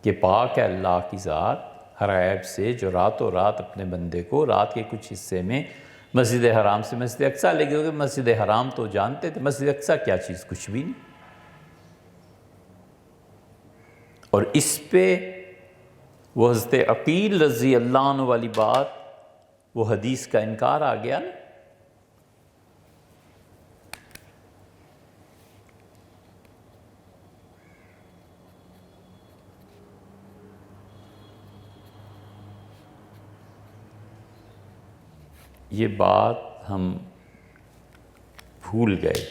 کہ پاک ہے اللہ کی ذات ہر عیب سے، جو راتوں رات اپنے بندے کو رات کے کچھ حصے میں مسجد حرام سے مسجد اقصیٰ لے گئے۔ مسجد حرام تو جانتے تھے، مسجد اقصیٰ کیا چیز، کچھ بھی نہیں۔ اور اس پہ وہ حضرت عقیل رضی اللہ عنہ والی بات، وہ حدیث کا انکار آ گیا نا۔ یہ بات ہم بھول گئے،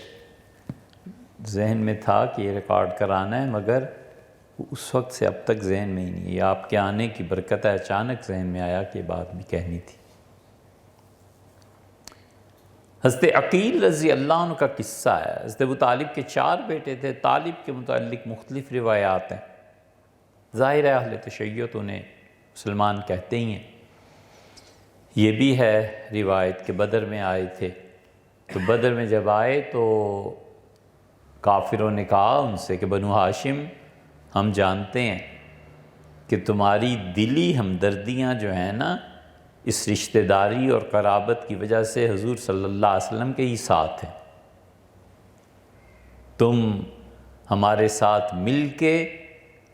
ذہن میں تھا کہ یہ ریکارڈ کرانا ہے، مگر اس وقت سے اب تک ذہن میں ہی نہیں۔ یہ آپ کے آنے کی برکت ہے، اچانک ذہن میں آیا کہ یہ بات بھی کہنی تھی۔ حضرت عقیل رضی اللہ عنہ کا قصہ ہے۔ حضرت ابو طالب کے 4 بیٹے تھے، طالب کے متعلق مختلف روایات ہیں۔ ظاہر ہے اہل تشیع انہیں مسلمان کہتے ہی ہیں۔ یہ بھی ہے روایت کہ بدر میں آئے تھے، تو بدر میں جب آئے تو کافروں نے کہا ان سے کہ بنو ہاشم، ہم جانتے ہیں کہ تمہاری دلی ہمدردیاں جو ہیں نا، اس رشتہ داری اور قرابت کی وجہ سے حضور صلی اللہ علیہ وسلم کے ہی ساتھ ہیں۔ تم ہمارے ساتھ مل کے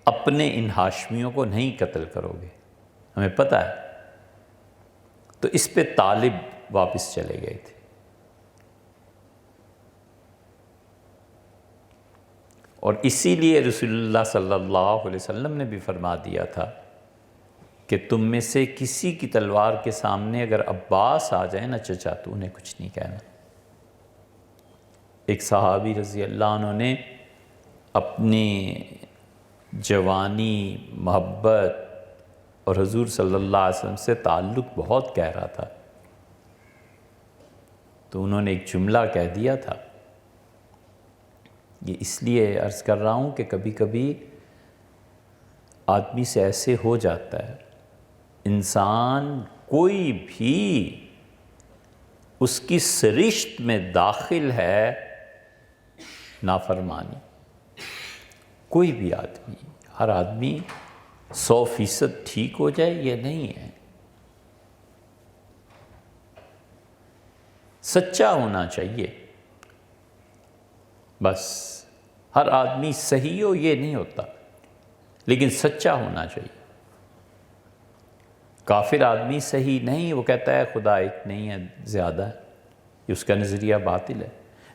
اپنے ان ہاشمیوں کو نہیں قتل کرو گے، ہمیں پتہ ہے۔ تو اس پہ طالب واپس چلے گئے تھے، اور اسی لیے رسول اللہ صلی اللہ علیہ وسلم نے بھی فرما دیا تھا کہ تم میں سے کسی کی تلوار کے سامنے اگر عباس آ جائے نا چچا، تو انہیں کچھ نہیں کہنا۔ ایک صحابی رضی اللہ عنہ نے اپنی جوانی، محبت اور حضور صلی اللہ علیہ وسلم سے تعلق بہت گہرا تھا، تو انہوں نے ایک جملہ کہہ دیا تھا۔ یہ اس لیے عرض کر رہا ہوں کہ کبھی کبھی آدمی سے ایسے ہو جاتا ہے، انسان کوئی بھی اس کی سرشت میں داخل ہے نافرمانی، کوئی بھی آدمی، ہر آدمی 100% ٹھیک ہو جائے یہ نہیں ہے، سچا ہونا چاہیے، بس ہر آدمی صحیح ہو یہ نہیں ہوتا، لیکن سچا ہونا چاہیے۔ کافر آدمی صحیح نہیں، وہ کہتا ہے خدا ایک نہیں ہے، زیادہ ہے، یہ اس کا نظریہ باطل ہے،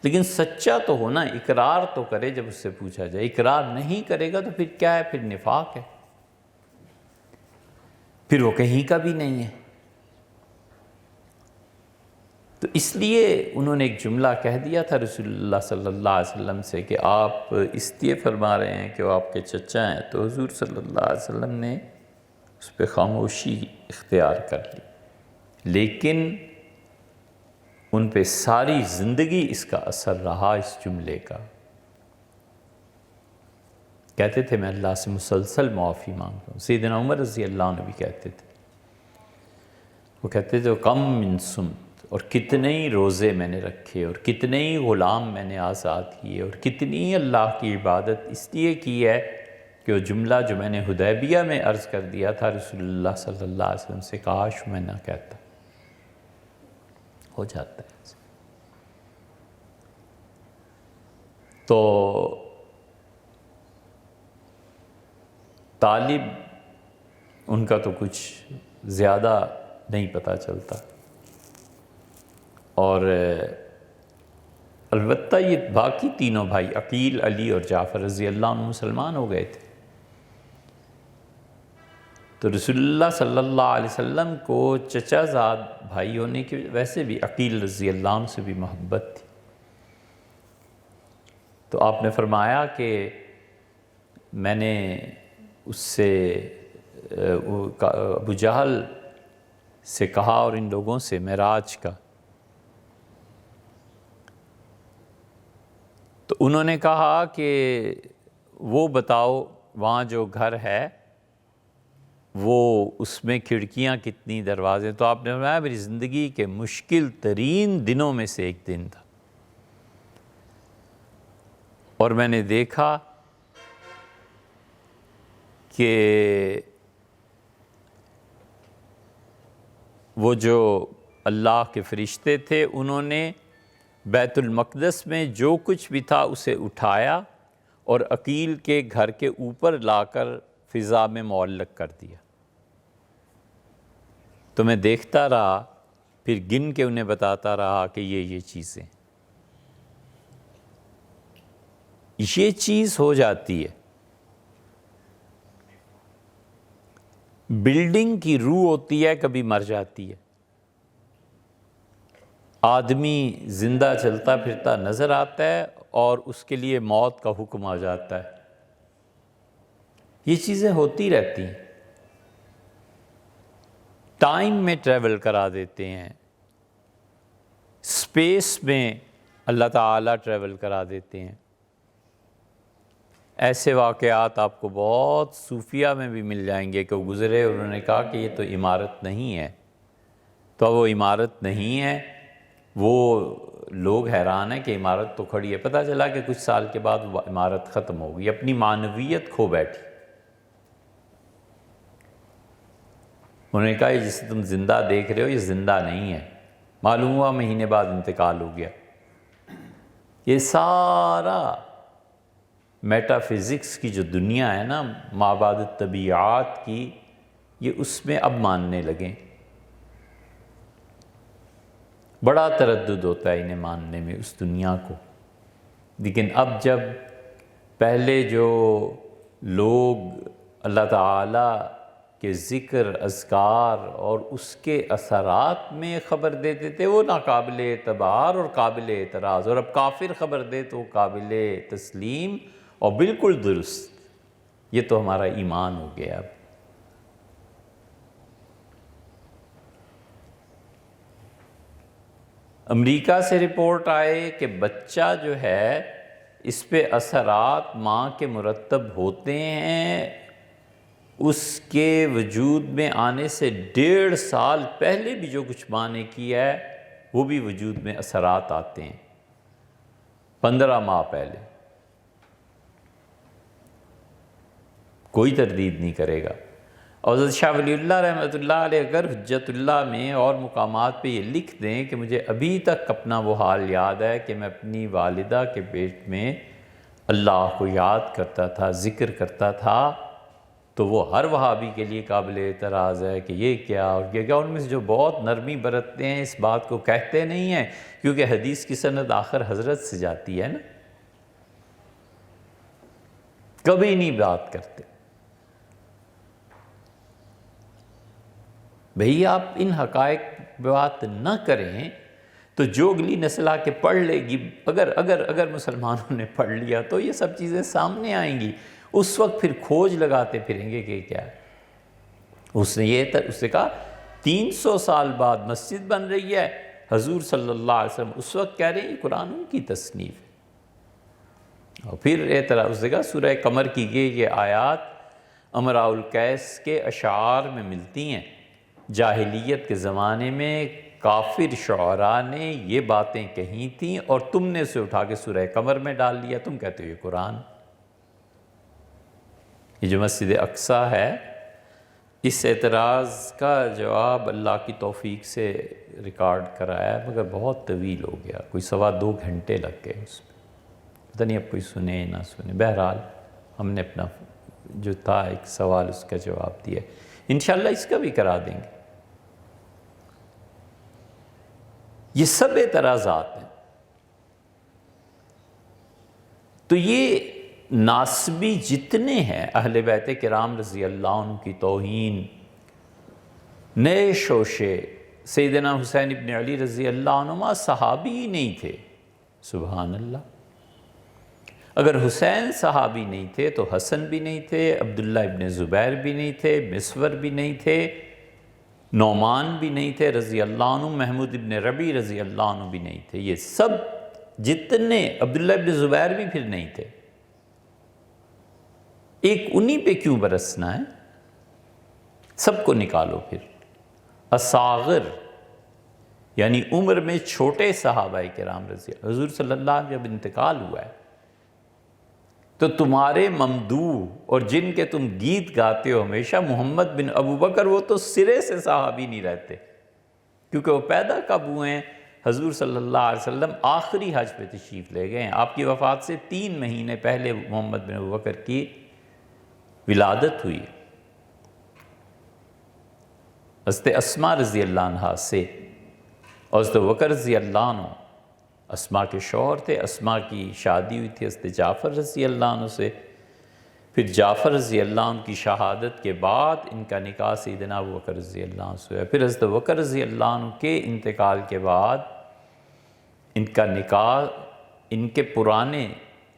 لیکن سچا تو ہونا، اقرار تو کرے جب اس سے پوچھا جائے، اقرار نہیں کرے گا تو پھر کیا ہے؟ پھر نفاق ہے، پھر وہ کہیں کا بھی نہیں ہے۔ تو اس لیے انہوں نے ایک جملہ کہہ دیا تھا رسول اللہ صلی اللہ علیہ وسلم سے کہ آپ اس لیے فرما رہے ہیں کہ وہ آپ کے چچا ہیں، تو حضور صلی اللہ علیہ وسلم نے اس پہ خاموشی اختیار کر لی، لیکن ان پہ ساری زندگی اس کا اثر رہا اس جملے کا۔ کہتے تھے میں اللہ سے مسلسل معافی مانگتا ہوں، سیدنا عمر رضی اللہ عنہ بھی کہتے تھے، وہ کہتے تھے کم من سمت، اور کتنے ہی روزے میں نے رکھے، اور کتنے ہی غلام میں نے آزاد کیے، اور کتنی اللہ کی عبادت اس لیے کی ہے کہ وہ جملہ جو میں نے حدیبیہ میں عرض کر دیا تھا رسول اللہ صلی اللہ علیہ وسلم سے، کاش میں نہ کہتا، ہو جاتا ہے۔ تو طالب ان کا تو کچھ زیادہ نہیں پتہ چلتا، اور البتہ یہ باقی تینوں بھائی عقیل، علی اور جعفر رضی اللہ عنہ مسلمان ہو گئے تھے، تو رسول اللہ صلی اللہ علیہ وسلم کو چچا زاد بھائی ہونے کی ویسے بھی عقیل رضی اللہ عنہ سے بھی محبت تھی، تو آپ نے فرمایا کہ میں نے اس سے ابو جہل سے کہا اور ان لوگوں سے معراج کا، تو انہوں نے کہا کہ وہ بتاؤ وہاں جو گھر ہے وہ اس میں کھڑکیاں کتنی، دروازے؟ تو آپ نے فرمایا میری زندگی کے مشکل ترین دنوں میں سے ایک دن تھا، اور میں نے دیکھا کہ وہ جو اللہ کے فرشتے تھے انہوں نے بیت المقدس میں جو کچھ بھی تھا اسے اٹھایا اور عقیل کے گھر کے اوپر لا کر فضا میں معلق کر دیا، تو میں دیکھتا رہا، پھر گن کے انہیں بتاتا رہا کہ یہ چیزیں، یہ چیز ہو جاتی ہے۔ بلڈنگ کی روح ہوتی ہے، کبھی مر جاتی ہے، آدمی زندہ چلتا پھرتا نظر آتا ہے اور اس کے لیے موت کا حکم آ جاتا ہے، یہ چیزیں ہوتی رہتی ہیں، ٹائم میں ٹریول کرا دیتے ہیں، اسپیس میں اللہ تعالیٰ ٹریول کرا دیتے ہیں، ایسے واقعات آپ کو بہت صوفیہ میں بھی مل جائیں گے کہ وہ گزرے، انہوں نے کہا کہ یہ تو عمارت نہیں ہے، تو وہ عمارت نہیں ہے، وہ لوگ حیران ہیں کہ عمارت تو کھڑی ہے، پتہ چلا کہ کچھ سال کے بعد وہ عمارت ختم ہو گئی، اپنی معنویت کھو بیٹھی، انہوں نے کہا یہ جسے تم زندہ دیکھ رہے ہو یہ زندہ نہیں ہے، معلوم ہوا مہینے بعد انتقال ہو گیا۔ یہ سارا میٹا فزکس کی جو دنیا ہے نا، مابعد الطبیعات کی، یہ اس میں اب ماننے لگیں، بڑا تردد ہوتا ہے انہیں ماننے میں اس دنیا کو، لیکن اب جب پہلے جو لوگ اللہ تعالیٰ کے ذکر، اذکار اور اس کے اثرات میں خبر دیتے تھے وہ ناقابل اعتبار اور قابل اعتراض، اور اب کافر خبر دے تو قابل تسلیم اور بالکل درست، یہ تو ہمارا ایمان ہو گیا اب۔ امریکہ سے رپورٹ آئے کہ بچہ جو ہے اس پہ اثرات ماں کے مرتب ہوتے ہیں اس کے وجود میں آنے سے 1.5 سال پہلے بھی جو کچھ ماں نے کیا ہے وہ بھی وجود میں اثرات آتے ہیں، 15 ماہ پہلے۔ کوئی تردید نہیں کرے گا۔ اور حضرت شاہ ولی اللہ رحمۃ اللہ علیہ اگر حجت اللہ میں اور مقامات پہ یہ لکھ دیں کہ مجھے ابھی تک اپنا وہ حال یاد ہے کہ میں اپنی والدہ کے پیٹ میں اللہ کو یاد کرتا تھا، ذکر کرتا تھا، تو وہ ہر وہابی کے لیے قابل اعتراض ہے کہ یہ کیا اور یہ کیا۔ ان میں سے جو بہت نرمی برتتے ہیں اس بات کو کہتے نہیں ہیں، کیونکہ حدیث کی سند آخر حضرت سے جاتی ہے نا، کبھی نہیں بات کرتے۔ بھئی آپ ان حقائق پہ بات نہ کریں تو جو اگلی نسل آ کے پڑھ لے گی، اگر مسلمانوں نے پڑھ لیا تو یہ سب چیزیں سامنے آئیں گی، اس وقت پھر کھوج لگاتے پھریں گے کہ کیا ہے۔ اس نے کہا 300 سال بعد مسجد بن رہی ہے، حضور صلی اللہ علیہ وسلم اس وقت کہہ رہے ہیں یہ قرآن ان کی تصنیف ہے۔ اور پھر اس نے کہا سورہ قمر کی یہ آیات امراء القیس کے اشعار میں ملتی ہیں، جاہلیت کے زمانے میں کافر شعراء نے یہ باتیں کہی تھیں اور تم نے اسے اٹھا کے سورہ قمر میں ڈال لیا، تم کہتے ہو یہ قرآن۔ یہ جو مسجد اقصیٰ ہے، اس اعتراض کا جواب اللہ کی توفیق سے ریکارڈ کرایا ہے، مگر بہت طویل ہو گیا، کوئی 2.25 گھنٹے لگ گئے اس میں، پتہ نہیں اب کوئی سنے نہ سنے۔ بہرحال ہم نے اپنا جو تھا ایک سوال اس کا جواب دیا، انشاءاللہ اس کا بھی کرا دیں گے۔ یہ سب اعتراضات ہیں۔ تو یہ ناسبی جتنے ہیں اہل بیت کرام رضی اللہ عنہ کی توہین، نئے شوشے، سیدنا حسین ابن علی رضی اللہ عنہما صحابی ہی نہیں تھے، سبحان اللہ۔ اگر حسین صحابی نہیں تھے تو حسن بھی نہیں تھے، عبداللہ ابن زبیر بھی نہیں تھے، مسور بھی نہیں تھے، نعمان بھی نہیں تھے رضی اللہ عنہ، محمود ابن ربی رضی اللہ عنہ بھی نہیں تھے۔ یہ سب جتنے، عبداللہ ابن زبیر بھی پھر نہیں تھے، ایک انہی پہ کیوں برسنا ہے؟ سب کو نکالو پھر۔ اصاغر یعنی عمر میں چھوٹے صحابہ کرام رضی اللہ، حضور صلی اللہ علیہ وسلم جب انتقال ہوا ہے تو تمہارے ممدوح اور جن کے تم گیت گاتے ہو ہمیشہ، محمد بن ابو بکر، وہ تو سرے سے صحابی نہیں رہتے، کیونکہ وہ پیدا کب ہوئے ہیں؟ حضور صلی اللہ علیہ وسلم آخری حج پہ تشریف لے گئے ہیں، آپ کی وفات سے 3 مہینے پہلے محمد بن ابو بکر کی ولادت ہوئی۔ حضرت اسماء رضی اللہ عنہ سے اور حضرت بکر رضی اللہ عنہ اسماء کے شوہر تھے، اسماء کی شادی ہوئی تھی حضرت جعفر رضی اللہ عنہ سے، پھر جعفر رضی اللہ عنہ کی شہادت کے بعد ان کا نکاح سیدنا ابو بکر رضی اللہ عنہ سے ہوا، پھر حضرت بکر رضی اللہ عنہ کے انتقال کے بعد ان کا نکاح ان کے پرانے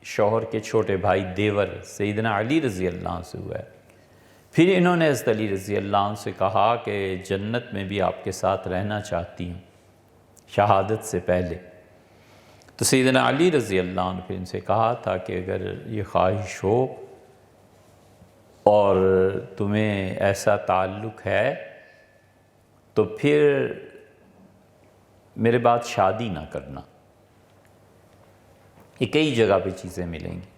شوہر کے چھوٹے بھائی دیور سیدنا علی رضی اللہ عنہ سے ہوا ہے۔ پھر انہوں نے حضرت علی رضی اللہ عنہ سے کہا کہ جنت میں بھی آپ کے ساتھ رہنا چاہتی ہوں، شہادت سے پہلے۔ تو سیدنا علی رضی اللہ عنہ پھر ان سے کہا تھا کہ اگر یہ خواہش ہو اور تمہیں ایسا تعلق ہے تو پھر میرے بعد شادی نہ کرنا۔ یہ کئی جگہ پہ چیزیں ملیں گی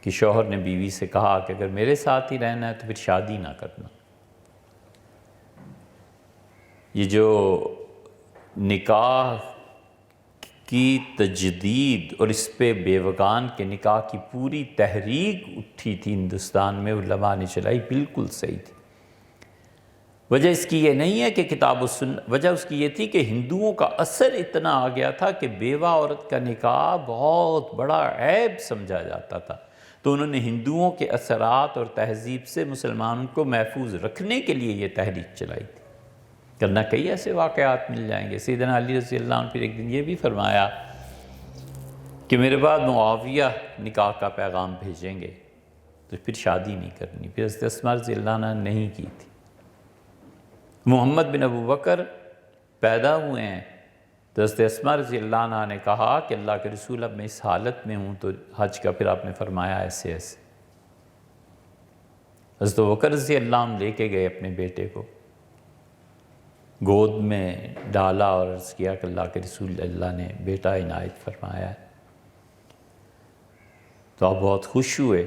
کہ شوہر نے بیوی سے کہا کہ اگر میرے ساتھ ہی رہنا ہے تو پھر شادی نہ کرنا۔ یہ جو نکاح کی تجدید اور اس پہ بیوگان کے نکاح کی پوری تحریک اٹھی تھی ہندوستان میں، علماء نے چلائی، بالکل صحیح تھی۔ وجہ اس کی یہ نہیں ہے کہ کتاب و سنت، وجہ اس کی یہ تھی کہ ہندوؤں کا اثر اتنا آ گیا تھا کہ بیوہ عورت کا نکاح بہت بڑا عیب سمجھا جاتا تھا، تو انہوں نے ہندوؤں کے اثرات اور تہذیب سے مسلمانوں کو محفوظ رکھنے کے لیے یہ تحریک چلائی تھی۔ کرنا کئی ایسے واقعات مل جائیں گے۔ سیدنا علی رضی اللہ عنہ پھر ایک دن یہ بھی فرمایا کہ میرے بعد معاویہ نکاح کا پیغام بھیجیں گے تو پھر شادی نہیں کرنی۔ پھر حضرت اسماء رضی اللہ عنہ نے نہیں کی تھی۔ محمد بن ابو بکر پیدا ہوئے ہیں تو حضرت اسماء رضی اللہ عنہ نے کہا کہ اللہ کے رسول اب میں اس حالت میں ہوں، تو حج کا پھر آپ نے فرمایا ایسے ایسے۔ حضرت بکر رضی اللہ عنہ لے کے گئے اپنے بیٹے کو، گود میں ڈالا اور عرض کیا کہ اللہ کے رسول اللہ نے بیٹا عنایت فرمایا ہے۔ تو آپ بہت خوش ہوئے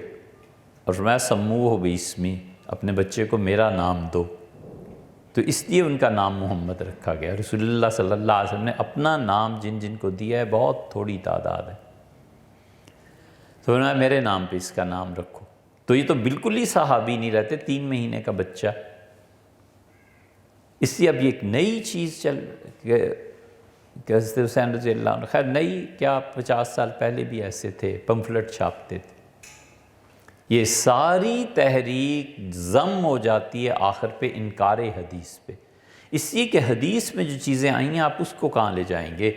اور فرمایا سموہ باسمی، اپنے بچے کو میرا نام دو۔ تو اس لیے ان کا نام محمد رکھا گیا۔ رسول اللہ صلی اللہ علیہ وسلم نے اپنا نام جن جن کو دیا ہے بہت تھوڑی تعداد ہے، تو فرمایا میرے نام پہ اس کا نام رکھو۔ تو یہ تو بالکل ہی صحابی نہیں رہتے، 3 مہینے کا بچہ۔ اس لیے اب یہ ایک نئی چیز چل کہ حضرت حسین رضی اللہ عنہ، خیر نئی کیا، 50 سال پہلے بھی ایسے تھے، پمفلٹ چھاپتے تھے۔ یہ ساری تحریک ضم ہو جاتی ہے آخر پہ انکار حدیث پہ، اس لیے کہ حدیث میں جو چیزیں آئی ہیں آپ اس کو کہاں لے جائیں گے؟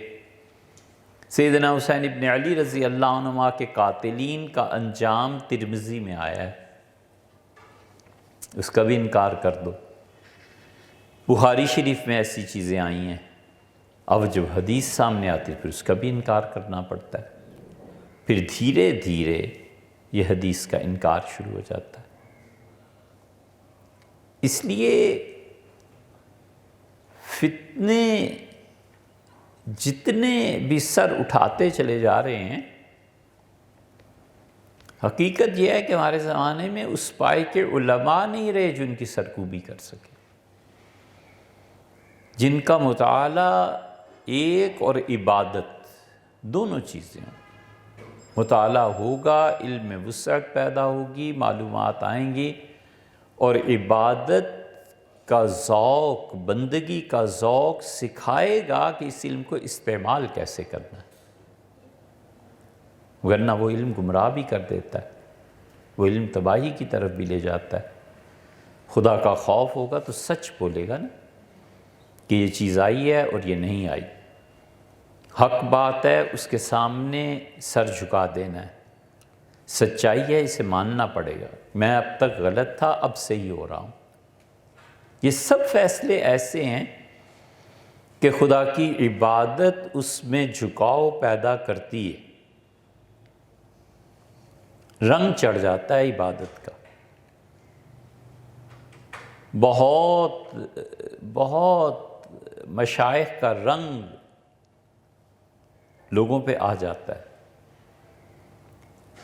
سیدنا حسین ابن علی رضی اللہ عنہما کے قاتلین کا انجام ترمذی میں آیا ہے، اس کا بھی انکار کر دو۔ بخاری شریف میں ایسی چیزیں آئی ہیں، اب جب حدیث سامنے آتی ہے پھر اس کا بھی انکار کرنا پڑتا ہے، پھر دھیرے دھیرے یہ حدیث کا انکار شروع ہو جاتا ہے۔ اس لیے فتنے جتنے بھی سر اٹھاتے چلے جا رہے ہیں، حقیقت یہ ہے کہ ہمارے زمانے میں اس پائے کے علماء نہیں رہے جو ان کی سرکوبی کر سکے، جن کا مطالعہ ایک اور عبادت دونوں چیزیں ہیں۔ مطالعہ ہوگا، علم میں وسعت پیدا ہوگی، معلومات آئیں گی، اور عبادت کا ذوق، بندگی کا ذوق سکھائے گا کہ اس علم کو استعمال کیسے کرنا ہے، ورنہ وہ علم گمراہ بھی کر دیتا ہے، وہ علم تباہی کی طرف بھی لے جاتا ہے۔ خدا کا خوف ہوگا تو سچ بولے گا نا کہ یہ چیز آئی ہے اور یہ نہیں آئی، حق بات ہے اس کے سامنے سر جھکا دینا ہے، سچائی ہے اسے ماننا پڑے گا، میں اب تک غلط تھا اب صحیح ہو رہا ہوں۔ یہ سب فیصلے ایسے ہیں کہ خدا کی عبادت اس میں جھکاؤ پیدا کرتی ہے، رنگ چڑھ جاتا ہے عبادت کا، بہت بہت مشائخ کا رنگ لوگوں پہ آ جاتا ہے،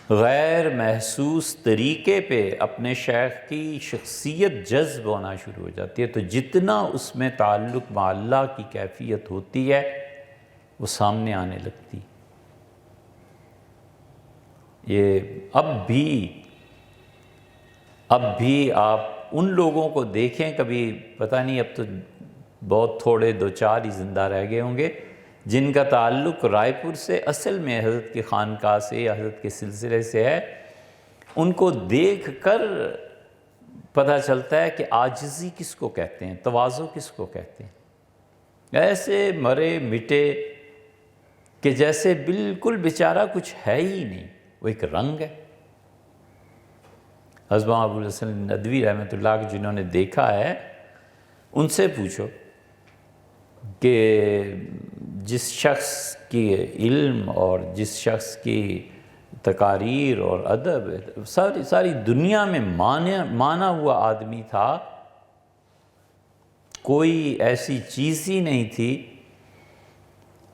غیر محسوس طریقے پہ اپنے شیخ کی شخصیت جذب ہونا شروع ہو جاتی ہے، تو جتنا اس میں تعلق مع اللہ کی کیفیت ہوتی ہے وہ سامنے آنے لگتی۔ یہ اب بھی آپ ان لوگوں کو دیکھیں، کبھی پتہ نہیں اب تو بہت تھوڑے 2-4 ہی زندہ رہ گئے ہوں گے جن کا تعلق رائے پور سے اصل میں حضرت کی خانقاہ سے یا حضرت کے سلسلے سے ہے، ان کو دیکھ کر پتہ چلتا ہے کہ عاجزی کس کو کہتے ہیں، تواضع کس کو کہتے ہیں، ایسے مرے مٹے کہ جیسے بالکل بیچارہ کچھ ہے ہی نہیں، وہ ایک رنگ ہے۔ حضرت ابو الحسن ندوی رحمۃ اللہ کے جنہوں نے دیکھا ہے ان سے پوچھو کہ جس شخص کی علم اور جس شخص کی تقاریر اور ادب ساری دنیا میں مانا ہوا آدمی تھا، کوئی ایسی چیز ہی نہیں تھی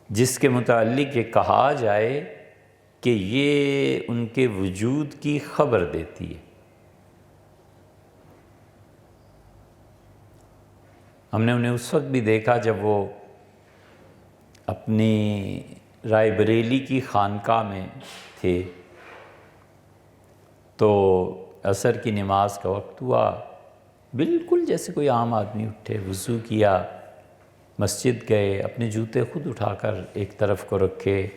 جس کے متعلق یہ کہا جائے کہ یہ ان کے وجود کی خبر دیتی ہے۔ ہم نے انہیں اس وقت بھی دیکھا جب وہ اپنی رائے بریلی کی خانقاہ میں تھے، تو عصر کی نماز کا وقت ہوا، بالکل جیسے کوئی عام آدمی اٹھے، وضو کیا، مسجد گئے، اپنے جوتے خود اٹھا کر ایک طرف کو رکھے،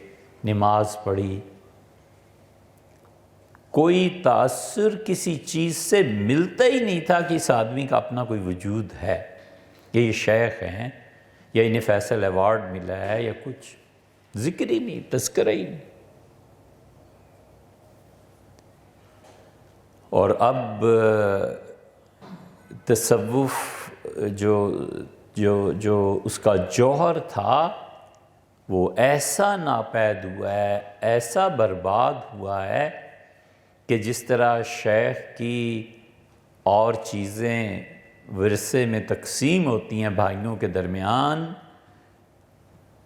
نماز پڑھی، کوئی تاثر کسی چیز سے ملتا ہی نہیں تھا کہ اس آدمی کا اپنا کوئی وجود ہے، کہ یہ شیخ ہیں یا انہیں فیصل ایوارڈ ملا ہے یا کچھ، ذکر ہی نہیں، تذکرہ ہی نہیں۔ اور اب تصوف جو اس کا جوہر تھا وہ ایسا ناپید ہوا ہے، ایسا برباد ہوا ہے کہ جس طرح شیخ کی اور چیزیں ورثے میں تقسیم ہوتی ہیں بھائیوں کے درمیان،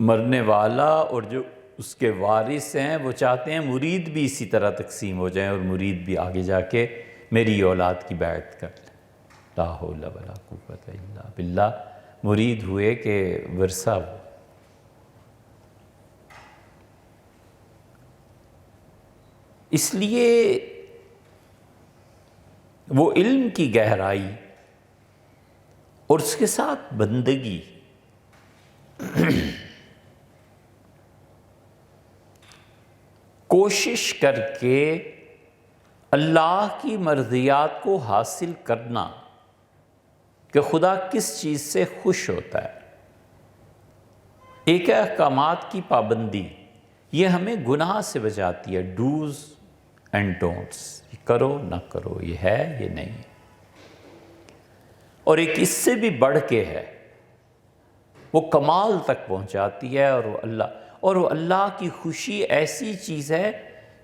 مرنے والا اور جو اس کے وارث ہیں وہ چاہتے ہیں مرید بھی اسی طرح تقسیم ہو جائیں اور مرید بھی آگے جا کے میری اولاد کی بیعت کر لیں۔ لا حول ولا قوت الا باللہ، مرید ہوئے کہ ورثہ ہو۔ اس لیے وہ علم کی گہرائی اور اس کے ساتھ بندگی، کوشش کر کے اللہ کی مرضیات کو حاصل کرنا کہ خدا کس چیز سے خوش ہوتا ہے۔ ایک ہے احکامات کی پابندی، یہ ہمیں گناہ سے بچاتی ہے، ڈوز اینڈ ڈونٹس، یہ کرو نہ کرو، یہ ہے یہ نہیں۔ اور ایک اس سے بھی بڑھ کے ہے، وہ کمال تک پہنچاتی ہے، اور وہ اللہ کی خوشی ایسی چیز ہے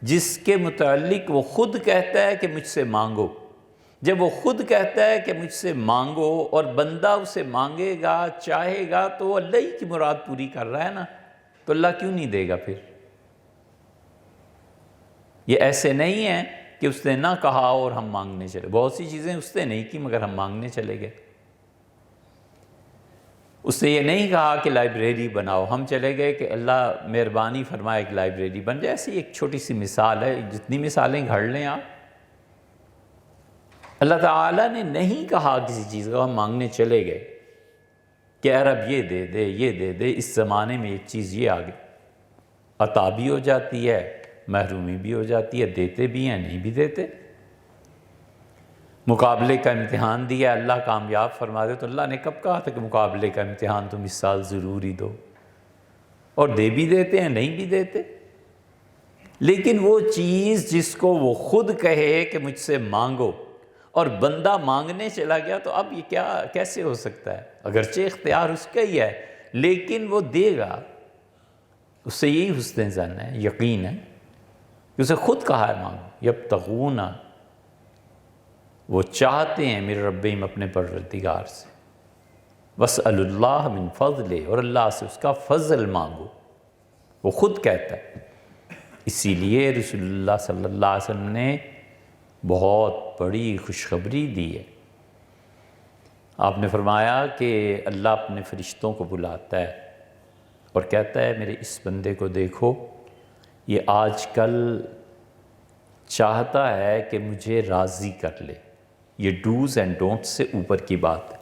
جس کے متعلق وہ خود کہتا ہے کہ مجھ سے مانگو۔ جب وہ خود کہتا ہے کہ مجھ سے مانگو اور بندہ اسے مانگے گا، چاہے گا، تو وہ اللہ ہی کی مراد پوری کر رہا ہے نا، تو اللہ کیوں نہیں دے گا پھر؟ یہ ایسے نہیں ہے کہ اس نے نہ کہا اور ہم مانگنے چلے، بہت سی چیزیں اس نے نہیں کی مگر ہم مانگنے چلے گئے۔ اس نے یہ نہیں کہا کہ لائبریری بناؤ، ہم چلے گئے کہ اللہ مہربانی فرمائے ایک لائبریری بن جائے۔ ایسی ایک چھوٹی سی مثال ہے، جتنی مثالیں گھڑ لیں آپ۔ اللہ تعالیٰ نے نہیں کہا کسی چیز کا، ہم مانگنے چلے گئے کہ اے رب یہ دے دے یہ دے دے۔ اس زمانے میں ایک چیز یہ آگے عطا بھی ہو جاتی ہے، محرومی بھی ہو جاتی ہے، دیتے بھی ہیں نہیں بھی دیتے۔ مقابلے کا امتحان دیا، اللہ کامیاب فرما دے، تو اللہ نے کب کہا تھا کہ مقابلے کا امتحان تم اس سال ضرور ہی دو؟ اور دے بھی دیتے ہیں نہیں بھی دیتے۔ لیکن وہ چیز جس کو وہ خود کہے کہ مجھ سے مانگو اور بندہ مانگنے چلا گیا، تو اب یہ کیسے ہو سکتا ہے؟ اگرچہ اختیار اس کا ہی ہے لیکن وہ دے گا، اس سے یہی حسن ظن ہے، یقین ہے کہ اسے خود کہا ہے مانگو۔ یبتغون، وہ چاہتے ہیں میرے ربہم، اپنے پروردگار سے، واسألوا اللہ من فضلہ، اور اللہ سے اس کا فضل مانگو، وہ خود کہتا ہے۔ اسی لیے رسول اللہ صلی اللہ علیہ وسلم نے بہت بڑی خوشخبری دی ہے۔ آپ نے فرمایا کہ اللہ اپنے فرشتوں کو بلاتا ہے اور کہتا ہے میرے اس بندے کو دیکھو، یہ آج کل چاہتا ہے کہ مجھے راضی کر لے۔ یہ ڈوز اینڈ ڈونٹس سے اوپر کی بات ہے۔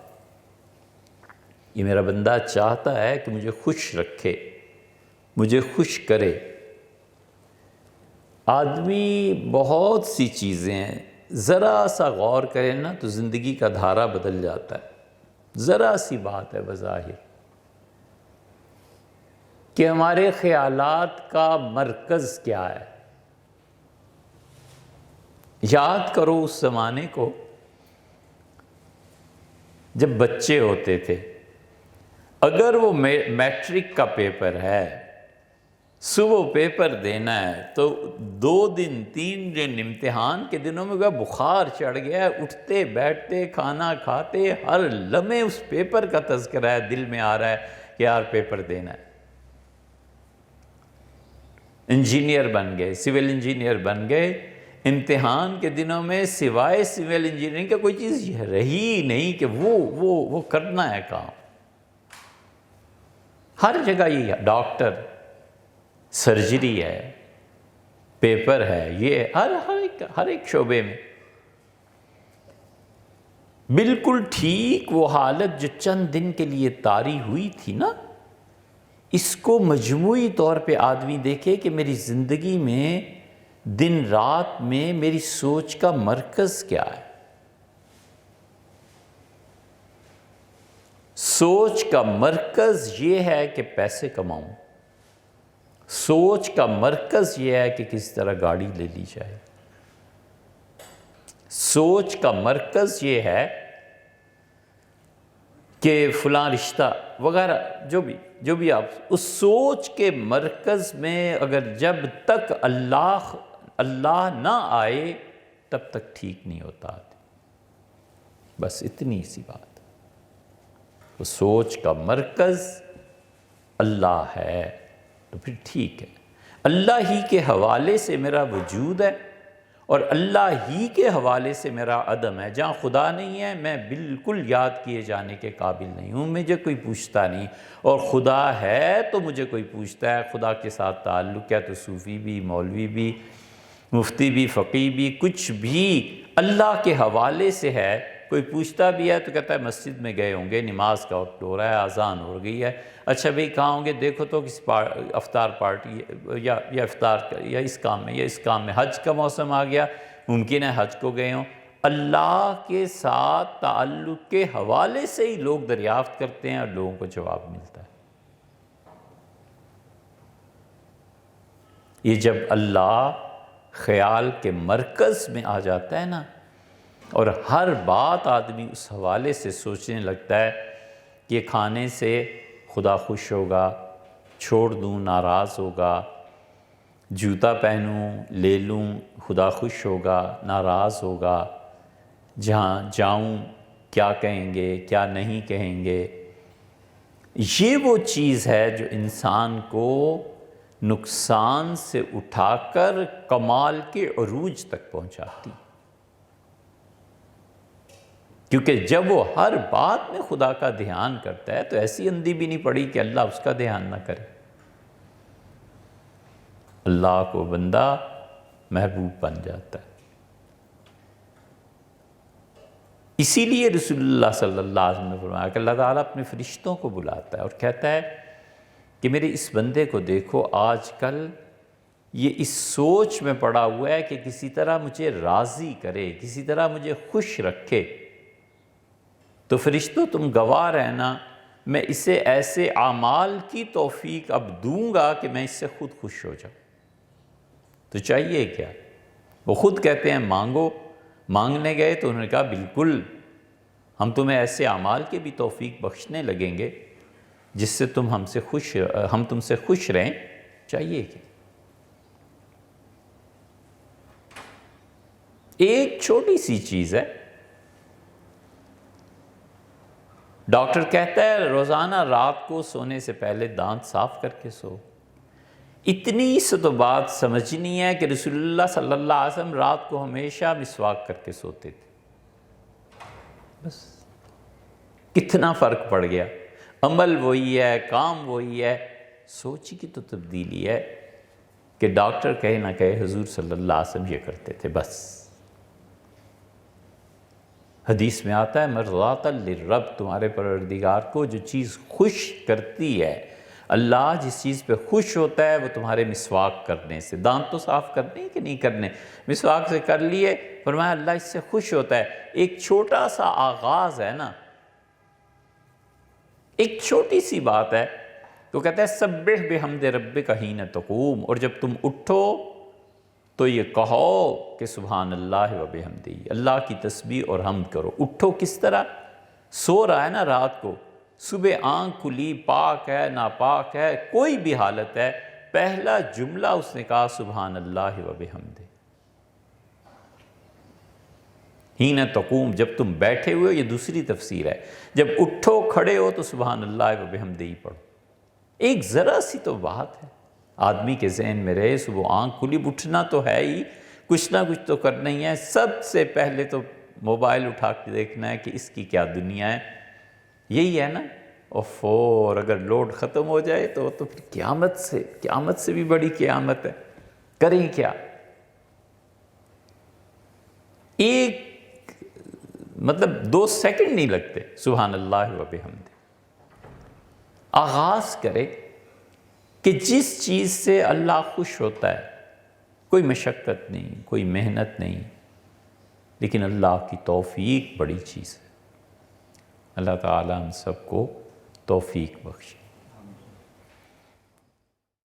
یہ میرا بندہ چاہتا ہے کہ مجھے خوش رکھے، مجھے خوش کرے۔ آدمی بہت سی چیزیں ہیں، ذرا سا غور کرے نا تو زندگی کا دھارا بدل جاتا ہے۔ ذرا سی بات ہے بظاہر کہ ہمارے خیالات کا مرکز کیا ہے۔ یاد کرو اس زمانے کو جب بچے ہوتے تھے، اگر وہ میٹرک کا پیپر ہے، صبح پیپر دینا ہے، تو 2 دن 3 دن امتحان کے دنوں میں بخار چڑھ گیا ہے، اٹھتے بیٹھتے کھانا کھاتے ہر لمحے اس پیپر کا تذکرہ ہے، دل میں آ رہا ہے کہ یار پیپر دینا ہے۔ انجینئر بن گئے، سول انجینئر بن گئے، امتحان کے دنوں میں سوائے سول انجینئرنگ کا کوئی چیز رہی نہیں کہ وہ کرنا ہے کام۔ ہر جگہ یہ ہے، ڈاکٹر، سرجری ہے، پیپر ہے، یہ ہر ایک شعبے میں۔ بالکل ٹھیک وہ حالت جو چند دن کے لیے طاری ہوئی تھی نا، اس کو مجموعی طور پہ آدمی دیکھے کہ میری زندگی میں دن رات میں میری سوچ کا مرکز کیا ہے۔ سوچ کا مرکز یہ ہے کہ پیسے کماؤں، سوچ کا مرکز یہ ہے کہ کس طرح گاڑی لے لی جائے، سوچ کا مرکز یہ ہے کہ فلاں رشتہ وغیرہ جو بھی آپ، اس سوچ کے مرکز میں اگر جب تک اللہ نہ آئے تب تک ٹھیک نہیں ہوتا۔ بس اتنی سی بات. وہ سوچ کا مرکز اللہ ہے تو پھر ٹھیک ہے. اللہ ہی کے حوالے سے میرا وجود ہے اور اللہ ہی کے حوالے سے میرا عدم ہے. جہاں خدا نہیں ہے میں بالکل یاد کیے جانے کے قابل نہیں ہوں، مجھے کوئی پوچھتا نہیں. اور خدا ہے تو مجھے کوئی پوچھتا ہے. خدا کے ساتھ تعلق ہے تو صوفی بھی، مولوی بھی، مفتی بھی، فقی بھی، کچھ بھی اللہ کے حوالے سے ہے. کوئی پوچھتا بھی ہے تو کہتا ہے مسجد میں گئے ہوں گے، نماز کا وقت ہو رہا ہے، اذان ہو گئی ہے. اچھا بھئی کہاں ہوں گے؟ دیکھو تو کسی افطار پارٹی یا افطار یا اس کام میں یا اس کام میں. حج کا موسم آ گیا، ممکن ہے حج کو گئے ہوں. اللہ کے ساتھ تعلق کے حوالے سے ہی لوگ دریافت کرتے ہیں اور لوگوں کو جواب ملتا ہے. یہ جب اللہ خیال کے مرکز میں آ جاتا ہے نا، اور ہر بات آدمی اس حوالے سے سوچنے لگتا ہے کہ یہ کھانے سے خدا خوش ہوگا، چھوڑ دوں ناراض ہوگا، جوتا پہنوں لے لوں خدا خوش ہوگا ناراض ہوگا، جہاں جاؤں کیا کہیں گے کیا نہیں کہیں گے. یہ وہ چیز ہے جو انسان کو نقصان سے اٹھا کر کمال کے عروج تک پہنچاتی. کیونکہ جب وہ ہر بات میں خدا کا دھیان کرتا ہے تو ایسی اندھی بھی نہیں پڑی کہ اللہ اس کا دھیان نہ کرے. اللہ کو بندہ محبوب بن جاتا ہے. اسی لیے رسول اللہ صلی اللہ علیہ وسلم نے فرمایا کہ اللہ تعالیٰ اپنے فرشتوں کو بلاتا ہے اور کہتا ہے کہ میرے اس بندے کو دیکھو آج کل یہ اس سوچ میں پڑا ہوا ہے کہ کسی طرح مجھے راضی کرے، کسی طرح مجھے خوش رکھے. تو فرشتوں تم گواہ رہنا، میں اسے ایسے اعمال کی توفیق اب دوں گا کہ میں اس سے خود خوش ہو جاؤں. تو چاہیے کیا؟ وہ خود کہتے ہیں مانگو. مانگنے گئے تو انہوں نے کہا بالکل ہم تمہیں ایسے اعمال کے بھی توفیق بخشنے لگیں گے جس سے ہم تم سے خوش رہیں. چاہیے کیا؟ ایک چھوٹی سی چیز ہے. ڈاکٹر کہتا ہے روزانہ رات کو سونے سے پہلے دانت صاف کر کے سو. اتنی سے تو بات سمجھنی ہے کہ رسول اللہ صلی اللہ علیہ وسلم رات کو ہمیشہ مسواک کر کے سوتے تھے. بس کتنا فرق پڑ گیا. عمل وہی ہے، کام وہی ہے، سوچ کی تو تبدیلی ہے کہ ڈاکٹر کہے نہ کہے حضور صلی اللہ علیہ وسلم یہ کرتے تھے. بس حدیث میں آتا ہے مرضات للرب، تمہارے پروردگار کو جو چیز خوش کرتی ہے، اللہ جس چیز پہ خوش ہوتا ہے وہ تمہارے مسواک کرنے سے. دانت تو صاف کرنے کہ نہیں کرنے، مسواک سے کر لیے، فرمایا اللہ اس سے خوش ہوتا ہے. ایک چھوٹا سا آغاز ہے نا، ایک چھوٹی سی بات ہے. تو کہتا ہے سبح بحمد ربک حین تقوم، اور جب تم اٹھو تو یہ کہو کہ سبحان اللہ و بحمدہ، اللہ کی تسبیح اور حمد کرو. اٹھو کس طرح؟ سو رہا ہے نا رات کو، صبح آنکھ کھلی، پاک ہے ناپاک ہے کوئی بھی حالت ہے، پہلا جملہ اس نے کہا سبحان اللہ و بحمدہ. حین تقوم جب تم بیٹھے ہوئے، یہ دوسری تفسیر ہے، جب اٹھو کھڑے ہو تو سبحان اللہ و بحمدہ ہی پڑھو. ایک ذرا سی تو بات ہے آدمی کے ذہن میں رہے. صبح آنکھ کھلی، اٹھنا تو ہے ہی، کچھ نہ کچھ تو کرنا ہی ہے. سب سے پہلے تو موبائل اٹھا کے دیکھنا ہے کہ اس کی کیا دنیا ہے. یہی ہے نا. اور اگر لوڈ ختم ہو جائے تو پھر قیامت سے بھی بڑی قیامت ہے. کریں کیا؟ ایک 2 سیکنڈ نہیں لگتے. سبحان اللہ و بحمدہ. آغاز کرے کہ جس چیز سے اللہ خوش ہوتا ہے، کوئی مشقت نہیں، کوئی محنت نہیں، لیکن اللہ کی توفیق بڑی چیز ہے. اللہ تعالیٰ ہم سب کو توفیق بخشے.